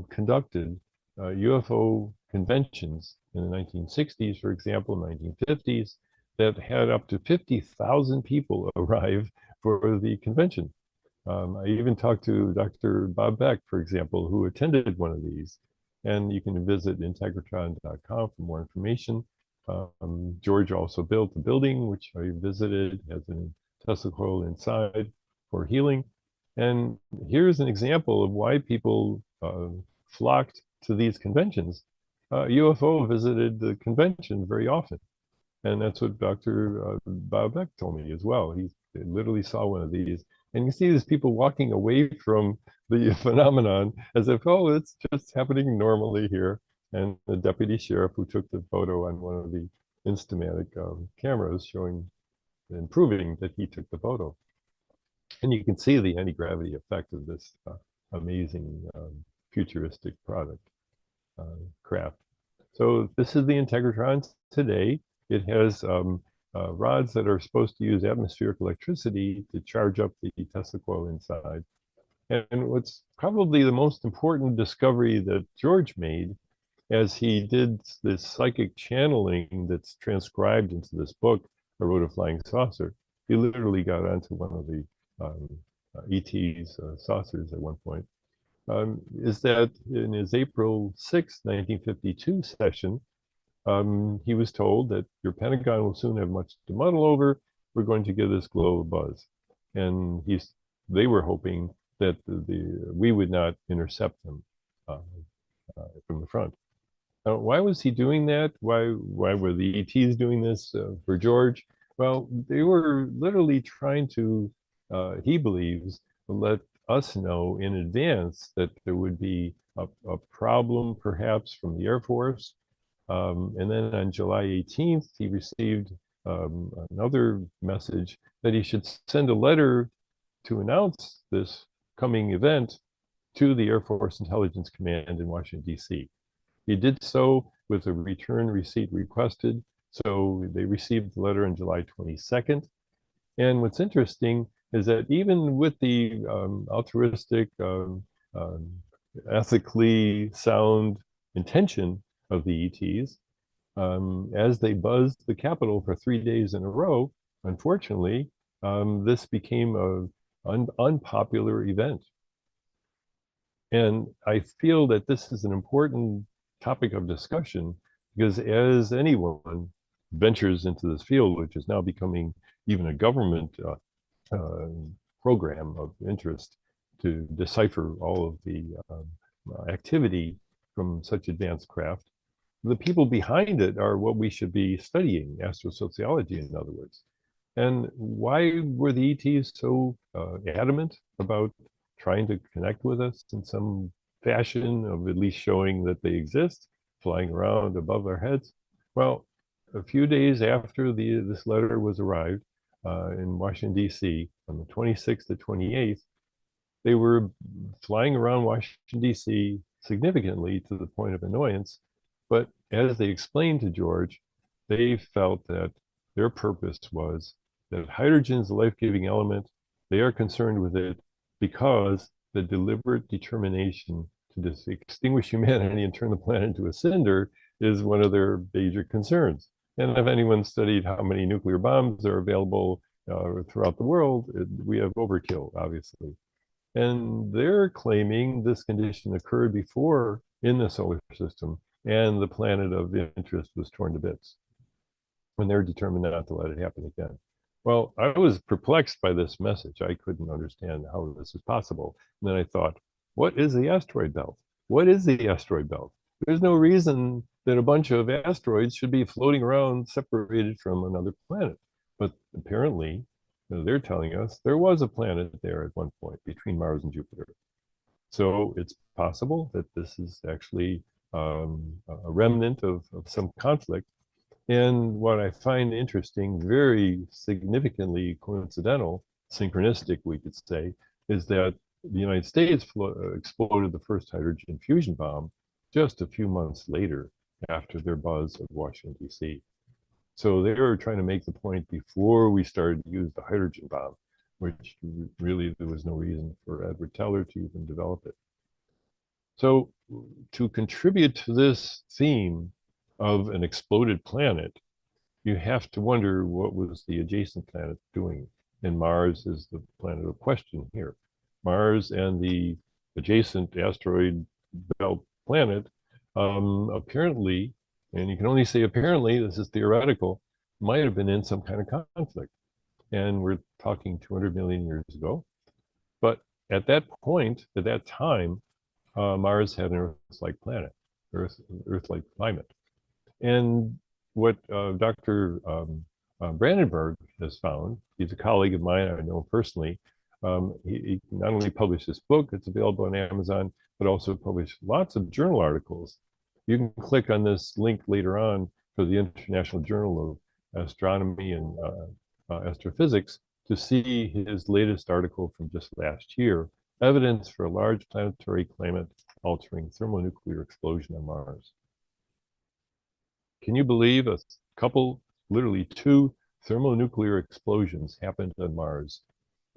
conducted UFO conventions in the 1960s, for example, 1950s, that had up to 50,000 people arrive for the convention. I even talked to Dr. Bob Beck, for example, who attended one of these. And you can visit integratron.com for more information. George also built the building, which I visited, has a Tesla coil inside for healing. And here's an example of why people flocked to these conventions. UFO visited the convention very often. And that's what Dr. Bob Beck told me as well. He literally saw one of these. And you see these people walking away from the phenomenon as if, oh, it's just happening normally here. And the deputy sheriff who took the photo on one of the Instamatic cameras showing and proving that he took the photo. And you can see the anti-gravity effect of this amazing futuristic product, craft. So this is the Integratron today. It has rods that are supposed to use atmospheric electricity to charge up the Tesla coil inside. And what's probably the most important discovery that George made as he did this psychic channeling that's transcribed into this book, I Wrote a Flying Saucer. He literally got onto one of the ET's saucers at one point, is that in his April 6, 1952 session, he was told that your Pentagon will soon have much to muddle over. We're going to give this globe a buzz. And they were hoping that we would not intercept them from the front. Why was he doing that? Why were the ETs doing this for George? Well, they were literally trying to, he believes, let us know in advance that there would be a problem perhaps from the Air Force. And then on July 18th, he received another message that he should send a letter to announce this coming event to the Air Force Intelligence Command in Washington, D.C. He did so with a return receipt requested. So they received the letter on July 22nd. And what's interesting is that even with the altruistic, ethically sound intention of the ETs, as they buzzed the Capitol for 3 days in a row, unfortunately, this became an unpopular event. And I feel that this is an important topic of discussion because as anyone ventures into this field, which is now becoming even a government program of interest to decipher all of the activity from such advanced craft, the people behind it are what we should be studying, astrosociology, in other words. And why were the ETs so adamant about trying to connect with us in some fashion of at least showing that they exist, flying around above our heads? Well, a few days after this letter was arrived in Washington, D.C., on the 26th to 28th, they were flying around Washington, D.C. significantly to the point of annoyance. But as they explained to George, they felt that their purpose was that hydrogen is a life-giving element. They are concerned with it because the deliberate determination to extinguish humanity and turn the planet into a cinder is one of their major concerns. And if anyone studied how many nuclear bombs are available throughout the world, we have overkill, obviously. And they're claiming this condition occurred before in the solar system, and the planet of interest was torn to bits. And they're determined not to let it happen again. Well, I was perplexed by this message. I couldn't understand how this is possible. And then I thought, what is the asteroid belt? What is the asteroid belt? There's no reason that a bunch of asteroids should be floating around separated from another planet. But apparently, they're telling us there was a planet there at one point between Mars and Jupiter. So it's possible that this is actually a remnant of some conflict. And what I find interesting, very significantly coincidental, synchronistic, we could say, is that the United States exploded the first hydrogen fusion bomb just a few months later after their buzz of Washington, D.C. So they were trying to make the point before we started to use the hydrogen bomb, which really there was no reason for Edward Teller to even develop it. So to contribute to this theme of an exploded planet, you have to wonder what was the adjacent planet doing. And Mars is the planet of question here. Mars and the adjacent asteroid belt planet apparently, and you can only say apparently, this is theoretical, might have been in some kind of conflict. And we're talking 200 million years ago. But at that point, at that time, Mars had an Earth-like planet, Earth-like climate. And what Dr. Brandenburg has found, he's a colleague of mine, I know him personally, he not only published this book, it's available on Amazon, but also published lots of journal articles. You can click on this link later on for the International Journal of Astronomy and Astrophysics to see his latest article from just last year, Evidence for a Large Planetary Climate Altering Thermonuclear Explosion on Mars. Can you believe a couple, literally 2 thermonuclear explosions happened on Mars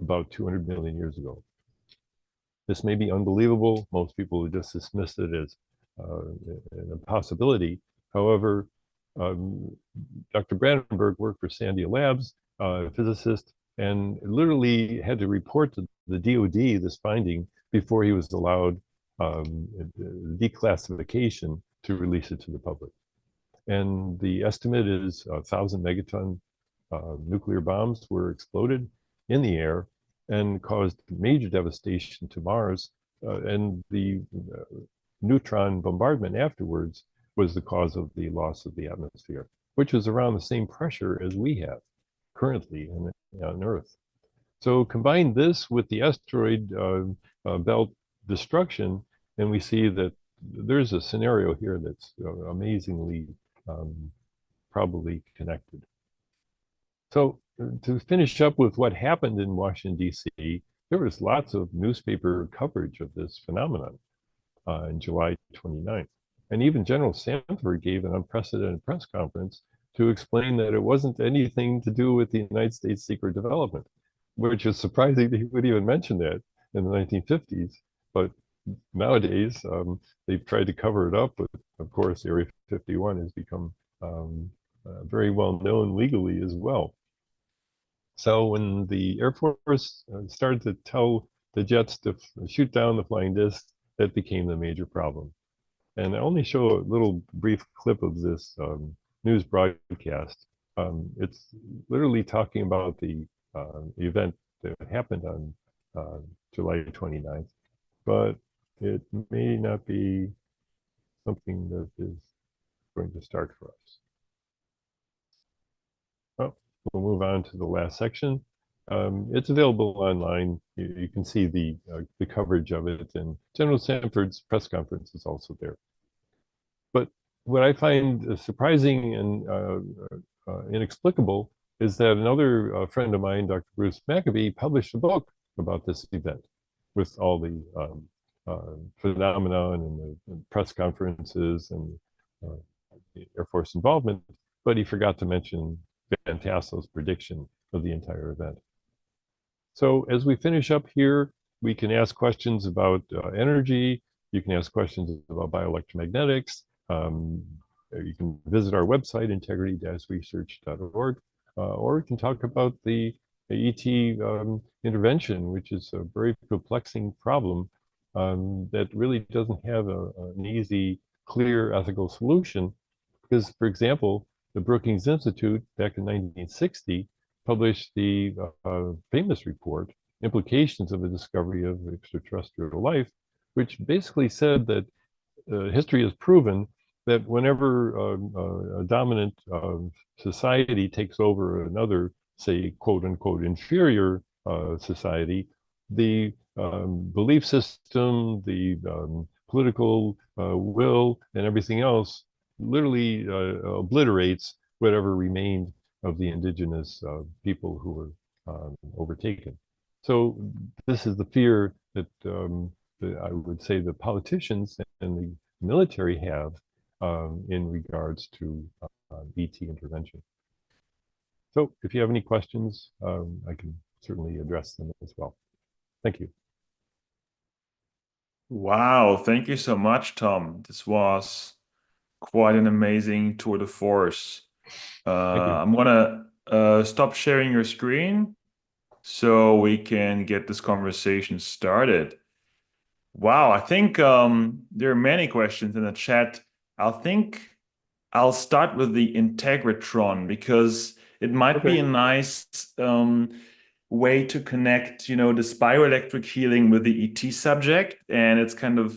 about 200 million years ago? This may be unbelievable. Most people would just dismiss it as an impossibility. However, Dr. Brandenburg worked for Sandia Labs, a physicist, and literally had to report to the DoD this finding before he was allowed declassification to release it to the public. And the estimate is 1,000 megaton nuclear bombs were exploded in the air and caused major devastation to Mars. And the neutron bombardment afterwards was the cause of the loss of the atmosphere, which is around the same pressure as we have currently on Earth. So combine this with the asteroid belt destruction, and we see that there's a scenario here that's amazingly probably connected. So to finish up with what happened in Washington, D.C., there was lots of newspaper coverage of this phenomenon in July 29th. And even General Sanford gave an unprecedented press conference to explain that it wasn't anything to do with the United States secret development, which is surprising that he would even mention that in the 1950s. But nowadays, they've tried to cover it up, but of course, Area 51 has become very well known legally as well. So when the Air Force started to tell the jets to shoot down the flying discs, that became the major problem. And I only show a little brief clip of this news broadcast. It's literally talking about the event that happened on July 29th, but it may not be something that is going to start for us. Well, we'll move on to the last section. It's available online. You can see the coverage of it, and General Sanford's press conference is also there. But what I find surprising and inexplicable is that another friend of mine, Dr. Bruce Maccabee, published a book about this event with all the phenomenon and the press conferences and the Air Force involvement, but he forgot to mention Van Tassel's prediction of the entire event. So as we finish up here, we can ask questions about energy. You can ask questions about bioelectromagnetics. You can visit our website, integrity-research.org, or we can talk about the ET intervention, which is a very perplexing problem that really doesn't have an easy, clear ethical solution. Because, for example, the Brookings Institute back in 1960 published the famous report, Implications of the Discovery of Extraterrestrial Life, which basically said that history has proven that whenever a dominant society takes over another, say, quote unquote, inferior society, the belief system, the political will, and everything else literally obliterates whatever remained of the indigenous people who were overtaken. So this is the fear that I would say the politicians and the military have in regards to ET intervention. So if you have any questions, I can certainly address them as well. Thank you. Wow, thank you so much, Tom. This was quite an amazing tour de force. I'm gonna stop sharing your screen so we can get this conversation started. Wow, I think there are many questions in the chat. I'll start with the integratron because it might be a nice way to connect, this bioelectric healing with the ET subject, and it's kind of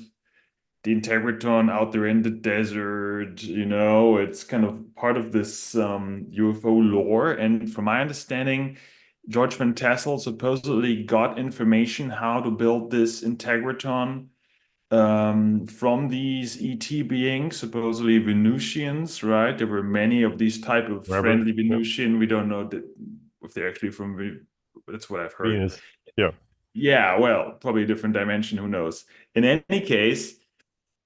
the integratron out there in the desert, it's kind of part of this UFO lore. And from my understanding, George Van Tassel supposedly got information how to build this integratron from these ET beings, supposedly Venusians, right? There were many of these type of friendly Venusian. We don't know if they're actually from, that's what I've heard. Venus. Yeah. Yeah, well, probably a different dimension, who knows? In any case,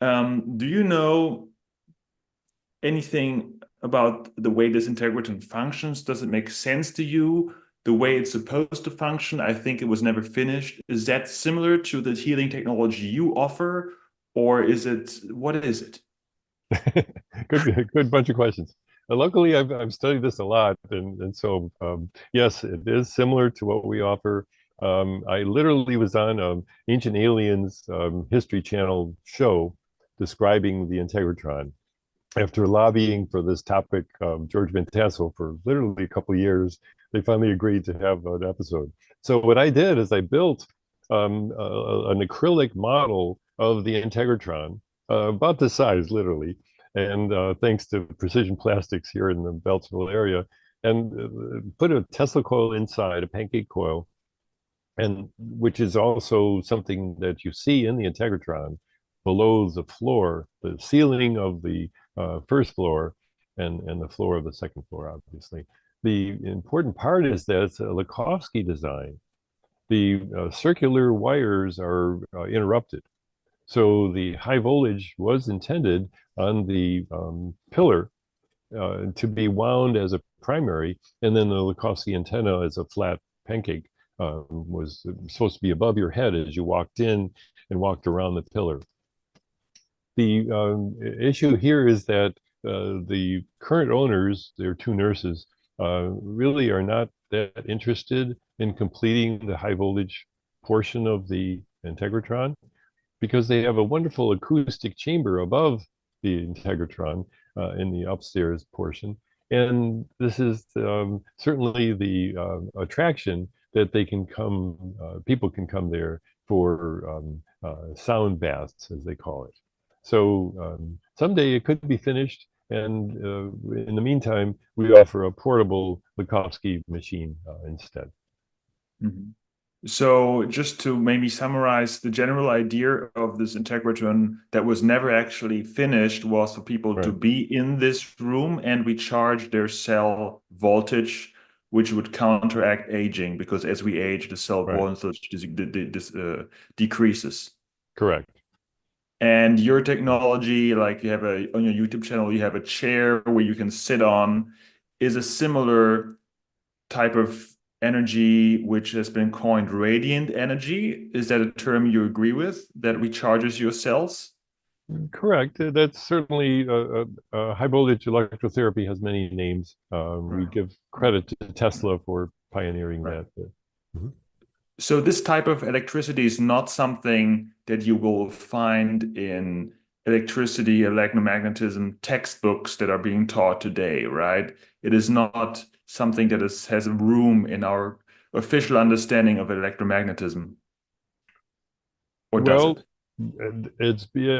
do you know anything about the way this integratron functions? Does it make sense to you? The way it's supposed to function? I think it was never finished. Is that similar to the healing technology you offer, or what is it? Good bunch of questions. Luckily, I've studied this a lot, and so yes, it is similar to what we offer. I literally was on Ancient Aliens History Channel show describing the integratron. After lobbying for this topic, George Van Tassel, for literally a couple of years, they finally agreed to have an episode. So what I did is I built an acrylic model of the integratron, about this size, literally, and thanks to Precision Plastics here in the Beltsville area, and put a Tesla coil inside, a pancake coil, and which is also something that you see in the integratron below the floor, the ceiling of the first floor and the floor of the second floor, obviously. The important part is that it's a Lakhovsky design. The circular wires are interrupted. So the high voltage was intended on the pillar to be wound as a primary, and then the Lakhovsky antenna as a flat pancake was supposed to be above your head as you walked in and walked around the pillar. The issue here is that the current owners, their two nurses, really are not that interested in completing the high voltage portion of the integratron, because they have a wonderful acoustic chamber above the integratron in the upstairs portion. And this is certainly the attraction that they can come, people can come there for sound baths, as they call it. So someday it could be finished, And in the meantime, we offer a portable Likovsky machine instead. Mm-hmm. So just to maybe summarize, the general idea of this integratron that was never actually finished was for people to be in this room and we charge their cell voltage, which would counteract aging, because as we age, the cell voltage decreases. Correct. And your technology, like you have on your YouTube channel, you have a chair where you can sit on, is a similar type of energy which has been coined radiant energy. Is that a term you agree with, that recharges your cells? Correct. That's certainly high voltage electrotherapy has many names. We give credit to Tesla for pioneering that. Mm-hmm. So this type of electricity is not something that you will find in electricity, electromagnetism textbooks that are being taught today, right? It is not something that has a room in our official understanding of electromagnetism. Or does it?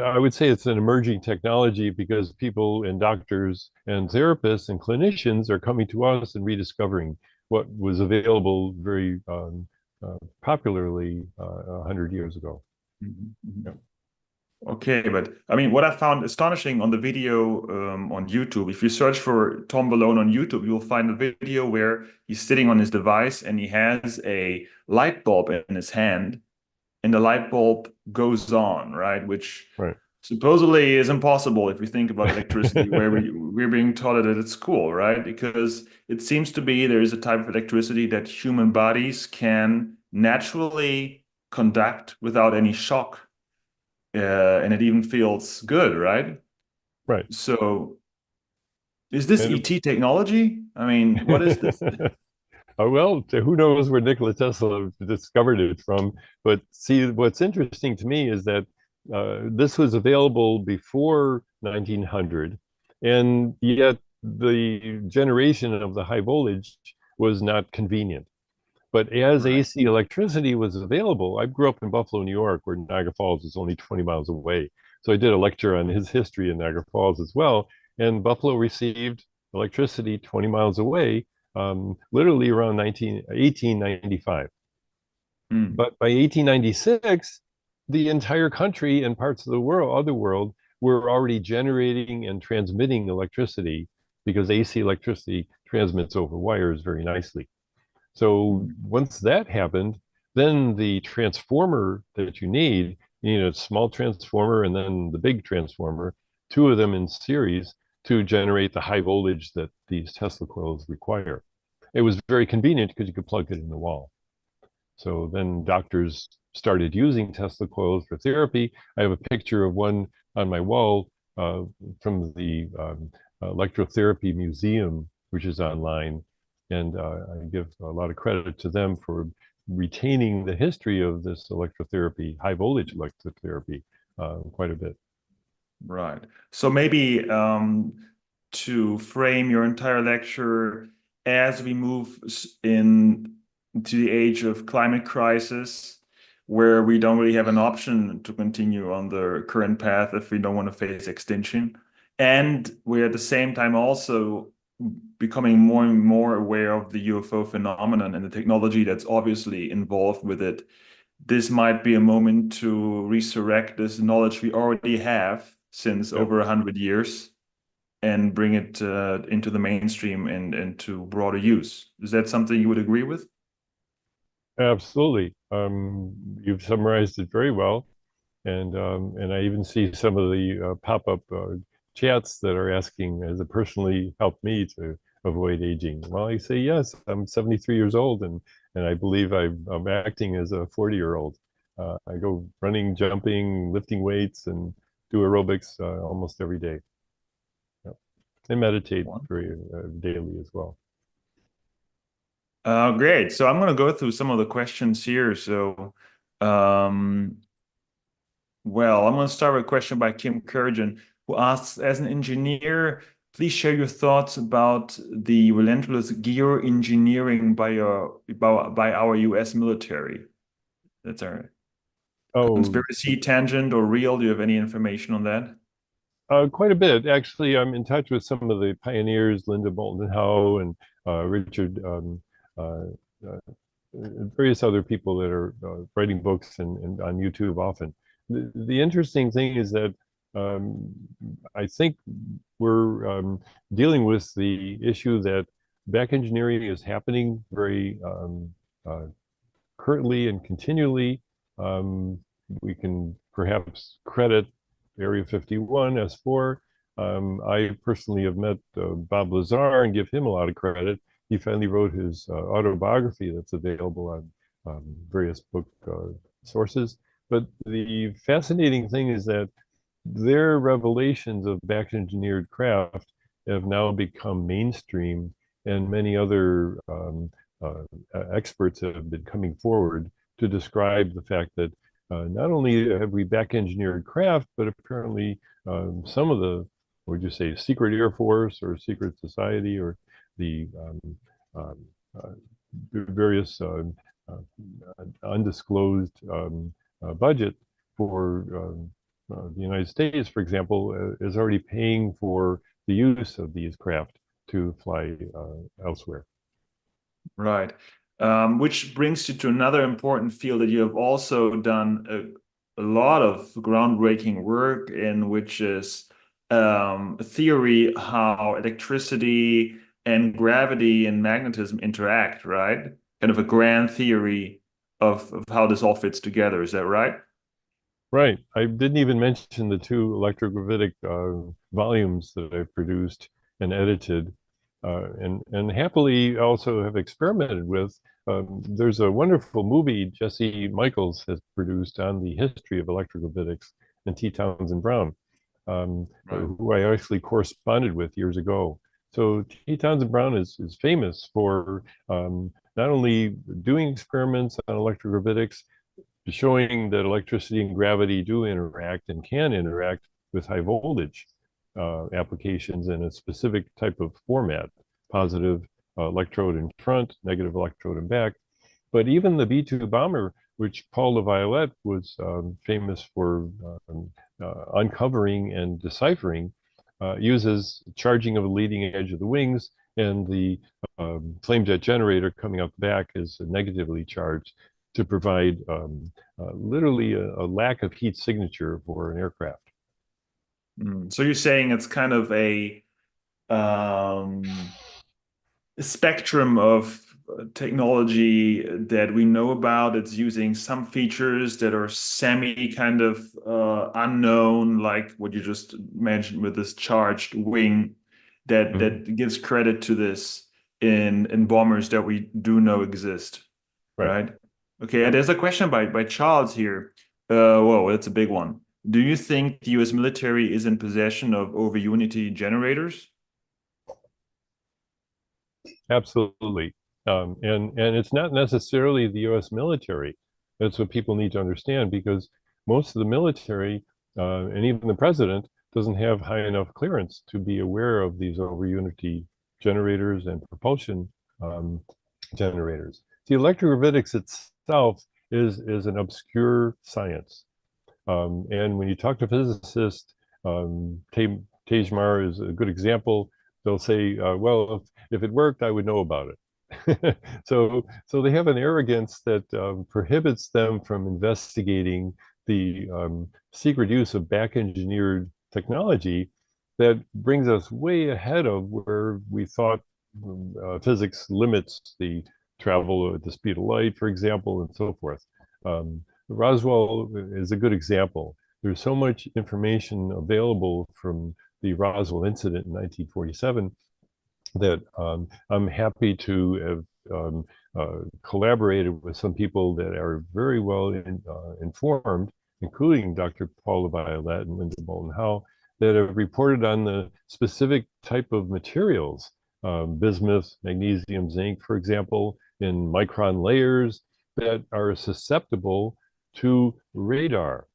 I would say it's an emerging technology because people and doctors and therapists and clinicians are coming to us and rediscovering what was available very popularly 100 years ago. Mm-hmm. Yeah. Okay, but I mean, what I found astonishing on the video on YouTube, if you search for Tom Balone on YouTube, you'll find a video where he's sitting on his device and he has a light bulb in his hand, and the light bulb goes on, right? Which supposedly is impossible if we think about electricity, where we're being taught it at school, right? Because it seems to be there is a type of electricity that human bodies can naturally conduct without any shock. And it even feels good, right? Right. So is this ET technology? I mean, what is this? Well, who knows where Nikola Tesla discovered it from? But see, what's interesting to me is that this was available before 1900, and yet the generation of the high voltage was not convenient. But as AC electricity was available, I grew up in Buffalo, New York, where Niagara Falls is only 20 miles away. So I did a lecture on his history in Niagara Falls as well. And Buffalo received electricity 20 miles away, literally around 1895. But by 1896, the entire country and parts of the other world, were already generating and transmitting electricity, because AC electricity transmits over wires very nicely. So once that happened, then the transformer that you need a small transformer and then the big transformer, two of them in series, to generate the high voltage that these Tesla coils require. It was very convenient because you could plug it in the wall. So then doctors started using Tesla coils for therapy. I have a picture of one on my wall from the Electrotherapy Museum, which is online. And I give a lot of credit to them for retaining the history of this electrotherapy, high voltage electrotherapy, quite a bit. Right. So maybe to frame your entire lecture, as we move into the age of climate crisis, where we don't really have an option to continue on the current path if we don't want to face extinction, and we're at the same time also becoming more and more aware of the UFO phenomenon and the technology that's obviously involved with it, this might be a moment to resurrect this knowledge we already have since over 100 years and bring it into the mainstream and into broader use. Is that something you would agree with? Absolutely. You've summarized it very well. And I even see some of the pop-up chats that are asking, has it personally helped me to avoid aging? Well, I say, yes, I'm 73 years old, and I believe I'm acting as a 40-year-old. I go running, jumping, lifting weights, and do aerobics almost every day. Yep. And meditate very daily as well. Great. So I'm going to go through some of the questions here. So, well, I'm going to start with a question by Kim Kurjan, who asks, as an engineer, please share your thoughts about the relentless geoengineering by our US military. That's our conspiracy, tangent, or real. Do you have any information on that? Quite a bit. Actually, I'm in touch with some of the pioneers, Linda Moulton Howe and Richard, uh, uh, various other people that are writing books and on YouTube often. The interesting thing is that um, I think we're dealing with the issue that back engineering is happening very uh, currently and continually. Um, we can perhaps credit Area 51 as fore. I personally have met Bob Lazar and give him a lot of credit. He finally wrote his autobiography that's available on various book sources. But the fascinating thing is that their revelations of back engineered craft have now become mainstream, and many other uh, experts have been coming forward to describe the fact that not only have we back engineered craft, but apparently some of the, would you say, secret Air Force or secret society or the um, uh, various undisclosed budget for the United States, for example, is already paying for the use of these craft to fly elsewhere. Right. Which brings you to another important field that you have also done a lot of groundbreaking work in, which is theory how electricity and gravity and magnetism interact, right? Kind of a grand theory of how this all fits together. Is that right? Right. I didn't even mention the two electrogravitic volumes that I've produced and edited, and happily also have experimented with. There's a wonderful movie Jesse Michaels has produced on the history of electrogravitics and T. Townsend Brown, who I actually corresponded with years ago. So T. Townsend Brown is famous for not only doing experiments on electrogravitics, showing that electricity and gravity do interact and can interact with high voltage applications in a specific type of format, positive electrode in front, negative electrode in back. But even the B-2 bomber, which Paul LaViolette was famous for uncovering and deciphering, uses charging of the leading edge of the wings, and the flame jet generator coming out the back is negatively charged to provide literally a lack of heat signature for an aircraft. So you're saying it's kind of a spectrum of technology that we know about. It's using some features that are semi kind of unknown, like what you just mentioned with this charged wing, that gives credit to this in bombers that we do know exist, right? Okay, and there's a question by Charles here. Whoa, that's a big one. Do you think the US military is in possession of over unity generators? Absolutely. And it's not necessarily the US military. That's what people need to understand, because most of the military and even the president doesn't have high enough clearance to be aware of these over unity generators and propulsion generators. The electrogravitics itself is an obscure science. And when you talk to physicists, Tejmar is a good example. They'll say, well, if it worked, I would know about it. So they have an arrogance that prohibits them from investigating the secret use of back-engineered technology that brings us way ahead of where we thought physics limits the travel at the speed of light, for example, and so forth. Roswell is a good example. There's so much information available from the Roswell incident in 1947 that I'm happy to have collaborated with some people that are very well informed, including Dr. Paul LaViolette and Linda Moulton Howe, that have reported on the specific type of materials, bismuth, magnesium, zinc, for example, in micron layers that are susceptible to radar.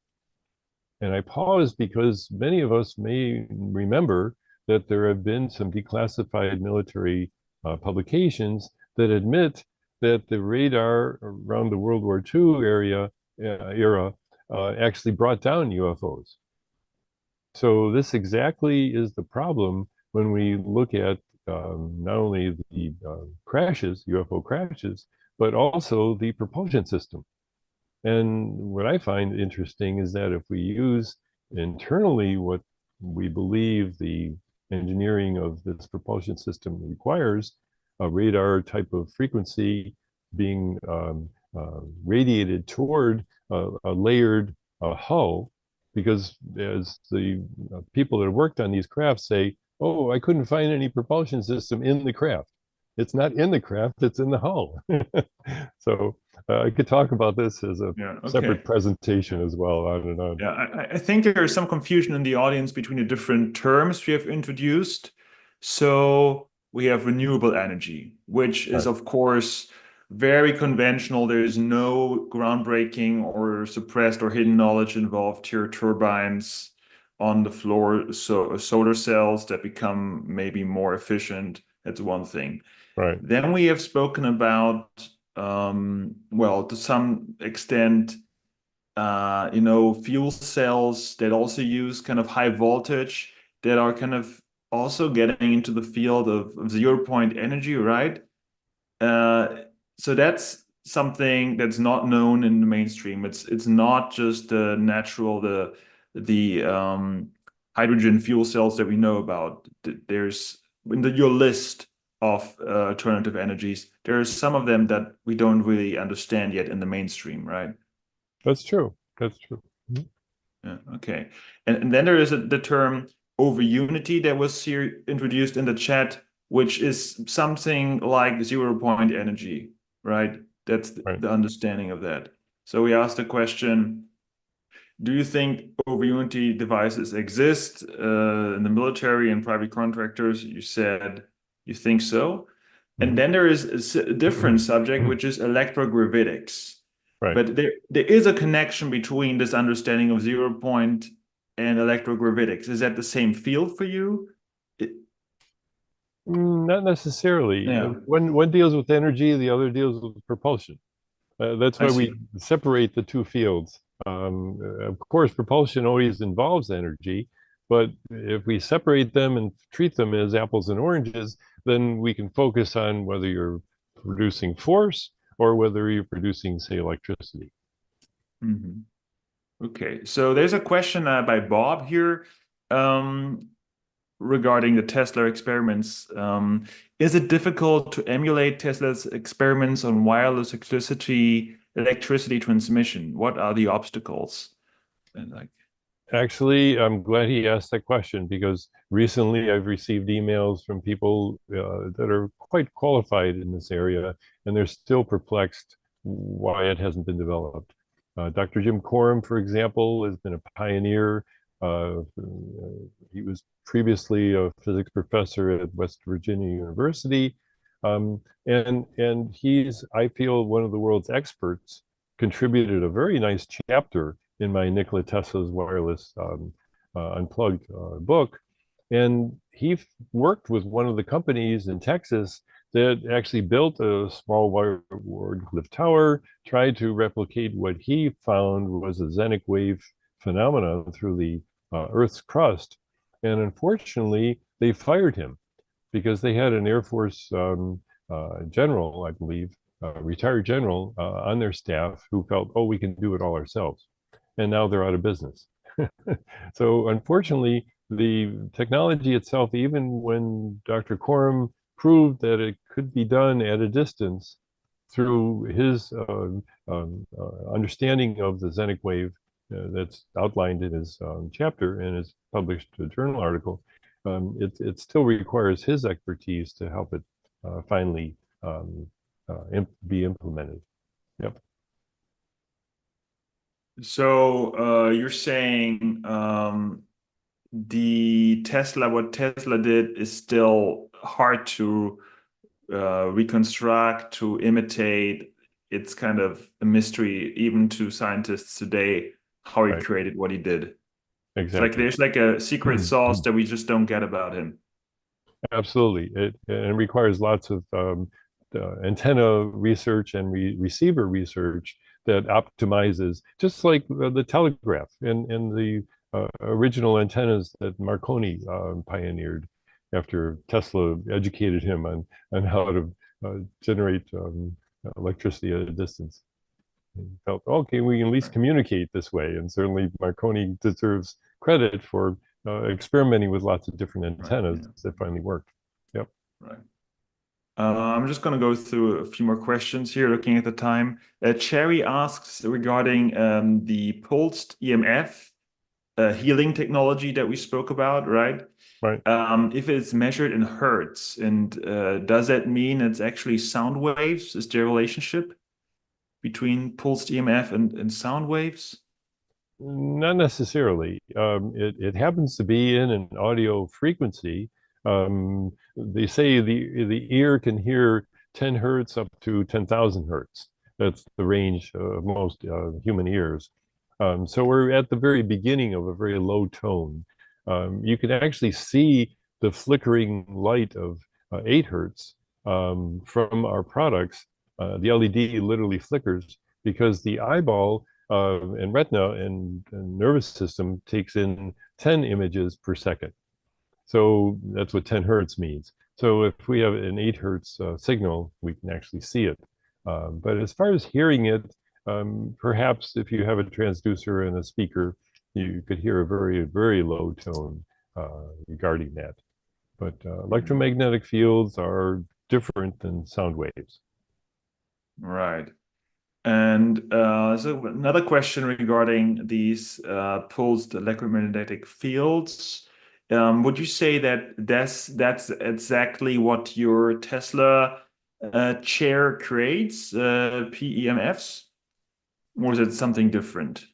And I pause because many of us may remember that there have been some declassified military publications that admit that the radar around the World War II era actually brought down UFOs. So this exactly is the problem when we look at not only the crashes, UFO crashes, but also the propulsion system. And what I find interesting is that if we use internally what we believe the engineering of this propulsion system requires, a radar type of frequency being radiated toward a layered hull, because as the people that have worked on these crafts say, oh, I couldn't find any propulsion system in the craft. It's not in the craft, it's in the hull. So I could talk about this as a separate presentation as well, on and on. Yeah, I think there is some confusion in the audience between the different terms we have introduced. So we have renewable energy, which is, of course, very conventional. There is no groundbreaking or suppressed or hidden knowledge involved here. Turbines on the floor, so solar cells that become maybe more efficient. That's one thing. Right. Then we have spoken about, well, to some extent, fuel cells that also use kind of high voltage, that are kind of also getting into the field of 0-point energy, right? So that's something that's not known in the mainstream. It's not just the natural, the hydrogen fuel cells that we know about. There's in your list of alternative energies, there are some of them that we don't really understand yet in the mainstream, right? That's true. That's true. Mm-hmm. Yeah, okay. And then there is the term over unity that was here introduced in the chat, which is something like 0-point energy, right? That's the understanding of that. So we asked the question, do you think over unity devices exist in the military and private contractors? You said you think so. And then there is a different subject, which is electrogravitics. Right. But there is a connection between this understanding of 0-point and electrogravitics. Is that the same field for you? Not necessarily. Yeah. One deals with energy, the other deals with propulsion. That's why we separate the two fields. Of course, propulsion always involves energy, but if we separate them and treat them as apples and oranges, then we can focus on whether you're producing force or whether you're producing, say, electricity. Mm-hmm. Okay, so there's a question by Bob here regarding the Tesla experiments. Is it difficult to emulate Tesla's experiments on wireless electricity transmission? What are the obstacles? And actually, I'm glad he asked that question, because recently I've received emails from people that are quite qualified in this area, and they're still perplexed why it hasn't been developed. Dr. Jim Corum, for example, has been a pioneer. He was previously a physics professor at West Virginia University, and he's, I feel, one of the world's experts. Contributed a very nice chapter in my Nikola Tesla's Wireless Unplugged book. And he worked with one of the companies in Texas that actually built a small wired cliff tower, tried to replicate what he found was a xenic wave phenomenon through the Earth's crust. And unfortunately, they fired him because they had an Air Force general, I believe, retired general on their staff who felt, oh, we can do it all ourselves. And now they're out of business. So unfortunately, the technology itself, even when Dr. Corum proved that it could be done at a distance through his understanding of the xenic wave that's outlined in his chapter in his published journal article, it still requires his expertise to help it finally be implemented. Yep. So you're saying what Tesla did is still hard to reconstruct, to imitate. It's kind of a mystery even to scientists today how he created what he did. Exactly. It's like there's like a secret sauce that we just don't get about him. Absolutely. It requires lots of antenna research and receiver research that optimizes, just like the telegraph and the original antennas that Marconi pioneered after Tesla educated him on how to generate electricity at a distance. He felt, okay, we can at least communicate this way. And certainly Marconi deserves credit for experimenting with lots of different antennas that finally worked. Yep. Right. I'm just going to go through a few more questions here, looking at the time. Cherry asks regarding the pulsed EMF healing technology that we spoke about, right? Right. If it's measured in hertz, and does that mean it's actually sound waves? Is there a relationship between pulsed EMF and sound waves? Not necessarily. It happens to be in an audio frequency. They say the ear can hear 10 hertz up to 10,000 hertz. That's the range of most human ears. So we're at the very beginning of a very low tone. You can actually see the flickering light of 8 hertz from our products. The LED literally flickers because the eyeball and retina and nervous system takes in 10 images per second. So that's what 10 hertz means. So if we have an 8 hertz signal, we can actually see it. But as far as hearing it, perhaps if you have a transducer and a speaker, you could hear a very, very low tone regarding that. But electromagnetic fields are different than sound waves. Right. And so another question regarding these pulsed electromagnetic fields. Would you say that that's exactly what your Tesla chair creates, PEMFs, or is it something different?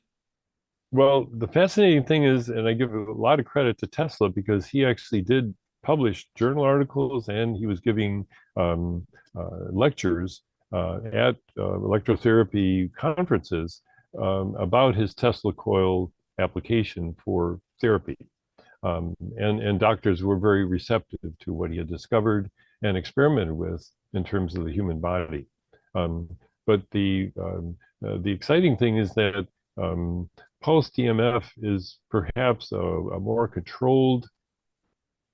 Well, the fascinating thing is, and I give a lot of credit to Tesla because he actually did publish journal articles and he was giving lectures at electrotherapy conferences about his Tesla coil application for therapy. And doctors were very receptive to what he had discovered and experimented with in terms of the human body. But the exciting thing is that pulsed EMF is perhaps a more controlled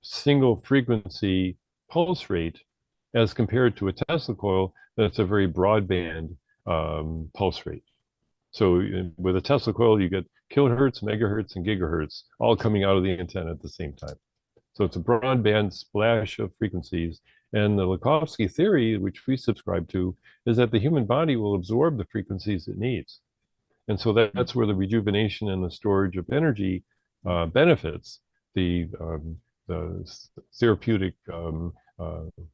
single frequency pulse rate as compared to a Tesla coil that's a very broadband pulse rate. So with a Tesla coil, you get kilohertz, megahertz, and gigahertz all coming out of the antenna at the same time. So it's a broadband splash of frequencies. And the Lakhovsky theory, which we subscribe to, is that the human body will absorb the frequencies it needs. And so that's where the rejuvenation and the storage of energy benefits the therapeutic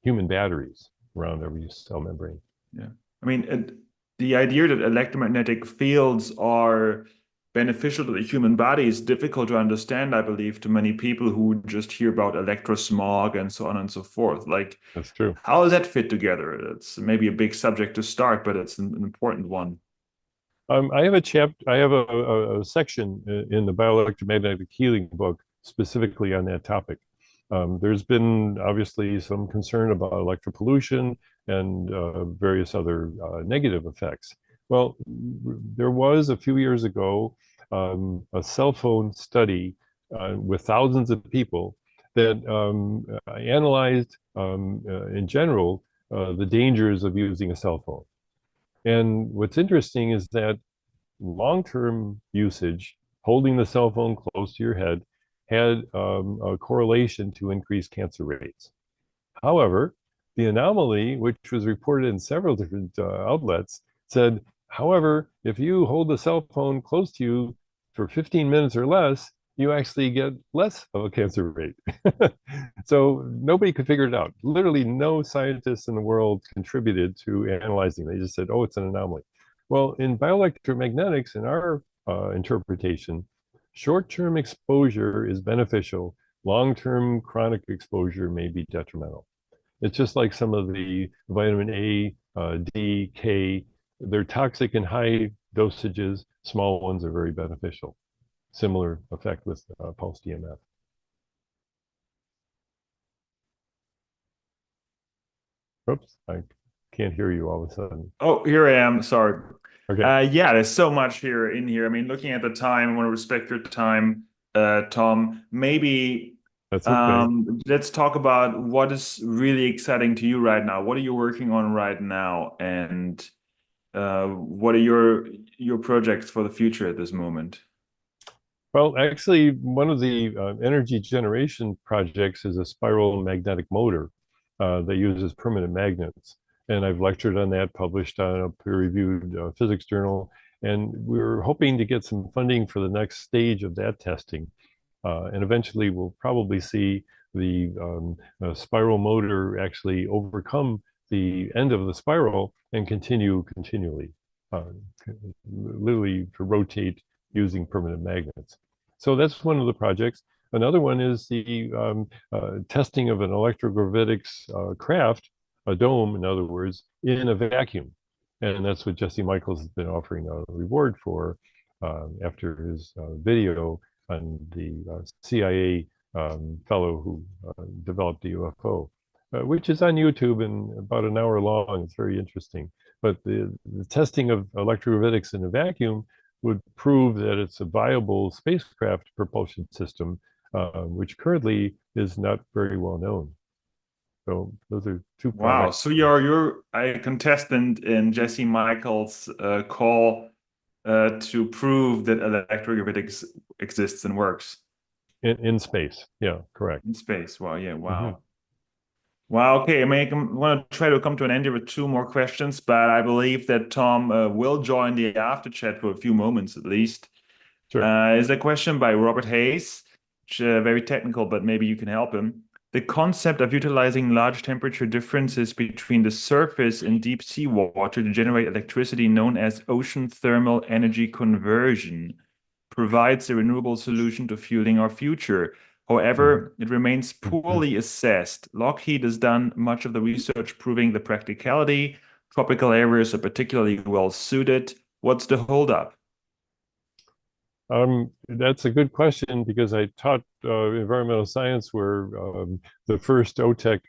human batteries around every cell membrane. Yeah. I mean, the idea that electromagnetic fields are beneficial to the human body is difficult to understand, I believe, to many people who just hear about electrosmog and so on and so forth. Like, that's true. How does that fit together? It's maybe a big subject to start, but it's an important one. I have a section in the bioelectromagnetic healing book specifically on that topic. There's been obviously some concern about electropollution and various other negative effects. Well, there was a few years ago a cell phone study with thousands of people that analyzed in general the dangers of using a cell phone. And what's interesting is that long-term usage, holding the cell phone close to your head, had a correlation to increased cancer rates. However, the anomaly, which was reported in several different outlets, said, however, if you hold the cell phone close to you for 15 minutes or less, you actually get less of a cancer rate. So nobody could figure it out. Literally no scientists in the world contributed to analyzing. They just said, oh, it's an anomaly. Well, in bioelectromagnetics, in our interpretation, short-term exposure is beneficial. Long-term chronic exposure may be detrimental. It's just like some of the vitamin A, D, K, they're toxic in high dosages. Small ones are very beneficial. Similar effect with pulsed EMF. Oops, I can't hear you all of a sudden. Oh, here I am. Sorry. Okay. Yeah, there's so much in here. I mean, looking at the time, I want to respect your time. Tom. Maybe That's okay. let's talk about what is really exciting to you right now. What are you working on right now, and what are your projects for the future at this moment? Well, actually, one of the energy generation projects is a spiral magnetic motor that uses permanent magnets. And I've lectured on that, published on a peer-reviewed physics journal. And we're hoping to get some funding for the next stage of that testing. And eventually, we'll probably see the spiral motor actually overcome the end of the spiral and continue continually, uh, literally to rotate using permanent magnets. So that's one of the projects. Another one is the testing of an electrogravitics craft, a dome, in other words, in a vacuum. And that's what Jesse Michaels has been offering a reward for after his video on the CIA fellow who developed the UFO, which is on YouTube and about an hour long. It's very interesting. But the testing of electrogravitics in a vacuum would prove that it's a viable spacecraft propulsion system, which currently is not very well known. So those are two Wow. products. So you're a contestant in Jesse Michaels' call to prove that electrogravitics exists and works In space. Yeah, correct. in space. Wow. Yeah. Wow. Mm-hmm. Wow. Okay. I want to try to come to an end here with two more questions, but I believe that Tom will join the after chat for a few moments at least. Sure. Is a question by Robert Hayes, which, very technical, but maybe you can help him. The concept of utilizing large temperature differences between the surface and deep sea water to generate electricity, known as ocean thermal energy conversion, provides a renewable solution to fueling our future. However, it remains poorly assessed. Lockheed has done much of the research proving the practicality. Tropical areas are particularly well suited. What's the holdup? That's a good question because I taught environmental science where the first OTEC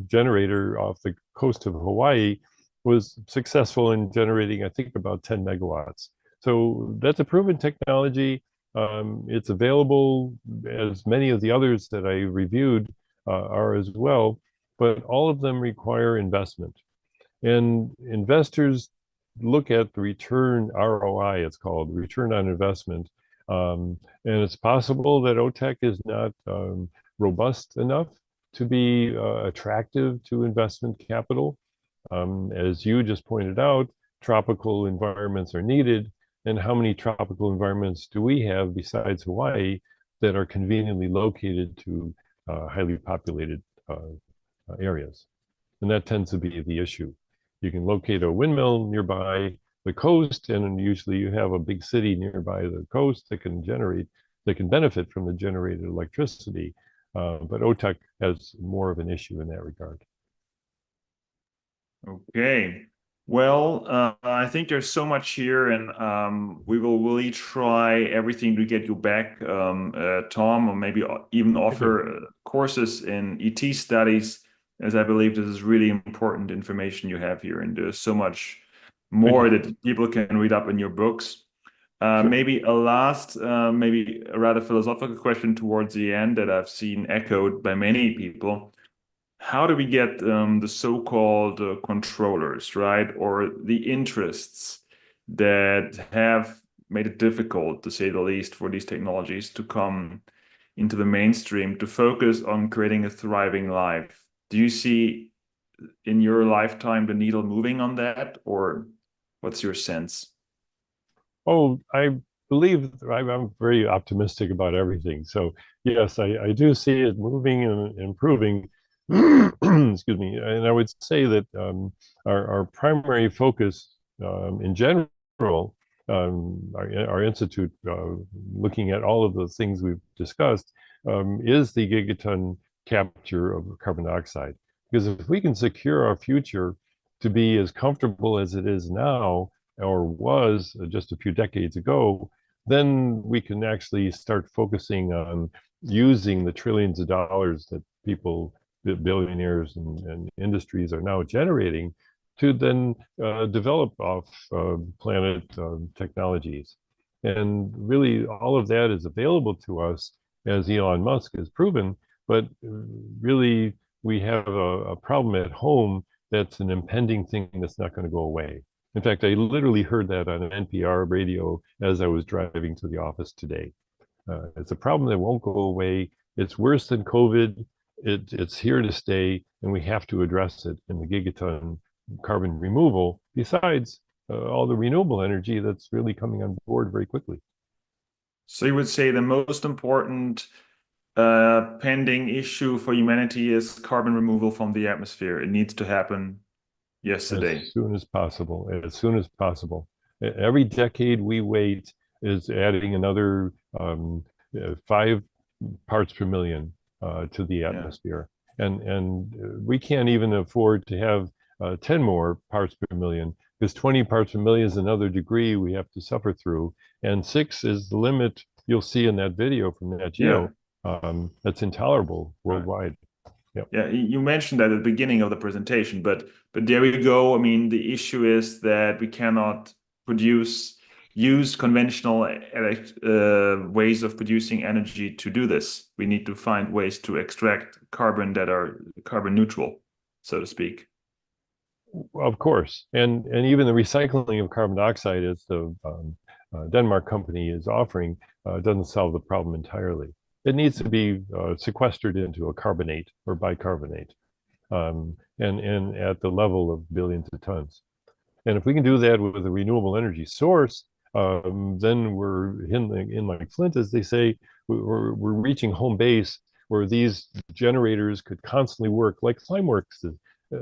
generator off the coast of Hawaii was successful in generating, I think, about 10 megawatts. So that's a proven technology. It's available, as many of the others that I reviewed are as well, but all of them require investment. And investors look at the return ROI, it's called, return on investment. And it's possible that OTEC is not robust enough to be attractive to investment capital. As you just pointed out, tropical environments are needed. And how many tropical environments do we have besides Hawaii that are conveniently located to highly populated areas? And that tends to be the issue. You can locate a windmill nearby the coast, and usually you have a big city nearby the coast that can benefit from the generated electricity. But OTEC has more of an issue in that regard. Okay. Well, I think there's so much here, and we will really try everything to get you back, Tom, or maybe even offer courses in ET studies, as I believe this is really important information you have here, and there's so much more that people can read up in your books. Maybe a last, maybe a rather philosophical question towards the end that I've seen echoed by many people. How do we get the so-called controllers, right? Or the interests that have made it difficult, to say the least, for these technologies to come into the mainstream, to focus on creating a thriving life? Do you see in your lifetime the needle moving on that, or what's your sense? Oh, I believe I'm very optimistic about everything. So yes, I do see it moving and improving. Excuse me. And I would say that our primary focus in general, our institute, looking at all of the things we've discussed, is the gigaton capture of carbon dioxide. Because if we can secure our future to be as comfortable as it is now, or was just a few decades ago, then we can actually start focusing on using the trillions of dollars that people, billionaires and industries are now generating to then develop off planet technologies. And really, all of that is available to us, as Elon Musk has proven. But really, we have a problem at home that's an impending thing that's not going to go away. In fact, I literally heard that on an NPR radio as I was driving to the office today. It's a problem that won't go away. It's worse than COVID. It's here to stay, and we have to address it in the gigaton carbon removal, besides all the renewable energy that's really coming on board very quickly. So you would say the most important pending issue for humanity is carbon removal from the atmosphere. It needs to happen yesterday. As soon as possible, as soon as possible. Every decade we wait is adding another 5 parts per million to the atmosphere. And we can't even afford to have 10 more parts per million, because 20 parts per million is another degree we have to suffer through. And 6 is the limit you'll see in that video from Nat Geo. That's intolerable worldwide. Yep. Yeah, you mentioned that at the beginning of the presentation, but there we go. I mean, the issue is that we cannot use conventional ways of producing energy to do this. We need to find ways to extract carbon that are carbon neutral, so to speak. Of course, and even the recycling of carbon dioxide, as the Denmark company is offering, doesn't solve the problem entirely. It needs to be sequestered into a carbonate or bicarbonate, and at the level of billions of tons. And if we can do that with a renewable energy source, then we're in like Flint, as they say, we're reaching home base where these generators could constantly work, like Climeworks.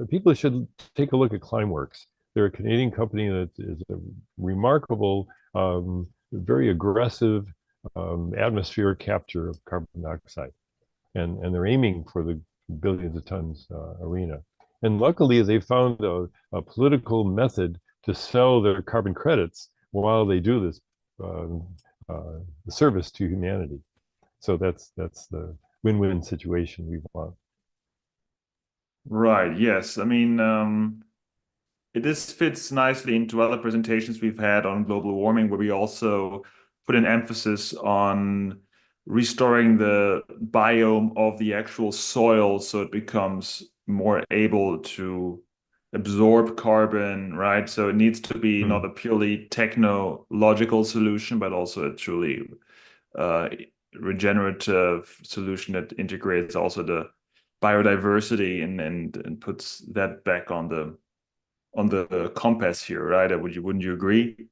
People should take a look at Climeworks. They're a Canadian company that is a remarkable, very aggressive atmospheric capture of carbon dioxide, and they're aiming for the billions of tons arena. And luckily, they found a political method to sell their carbon credits while they do this service to humanity. So that's the win-win situation we want. Right. Yes. I mean, this fits nicely into other presentations we've had on global warming, where we also put an emphasis on restoring the biome of the actual soil so it becomes more able to absorb carbon, right? So it needs to be not a purely technological solution, but also a truly regenerative solution that integrates also the biodiversity and puts that back on the compass here, right? Wouldn't you agree?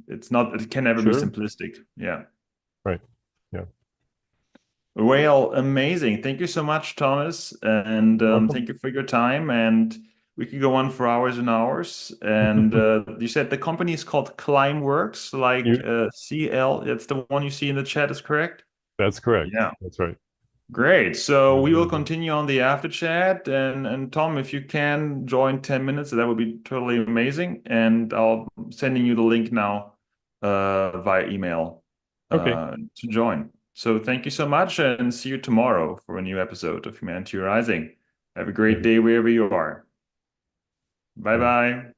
It can never be simplistic. Yeah. Right. Yeah. Well, amazing. Thank you so much, Thomas. And thank you for your time. And we could go on for hours and hours. And you said the company is called Climeworks, like CL. It's the one you see in the chat, is correct? That's correct. Yeah. That's right. Great. So we will continue on the after chat. And Tom, if you can join 10 minutes, that would be totally amazing. And I'll sending you the link now via email to join. So thank you so much, and see you tomorrow for a new episode of Humanity Rising. Have a great day wherever you are. Bye-bye.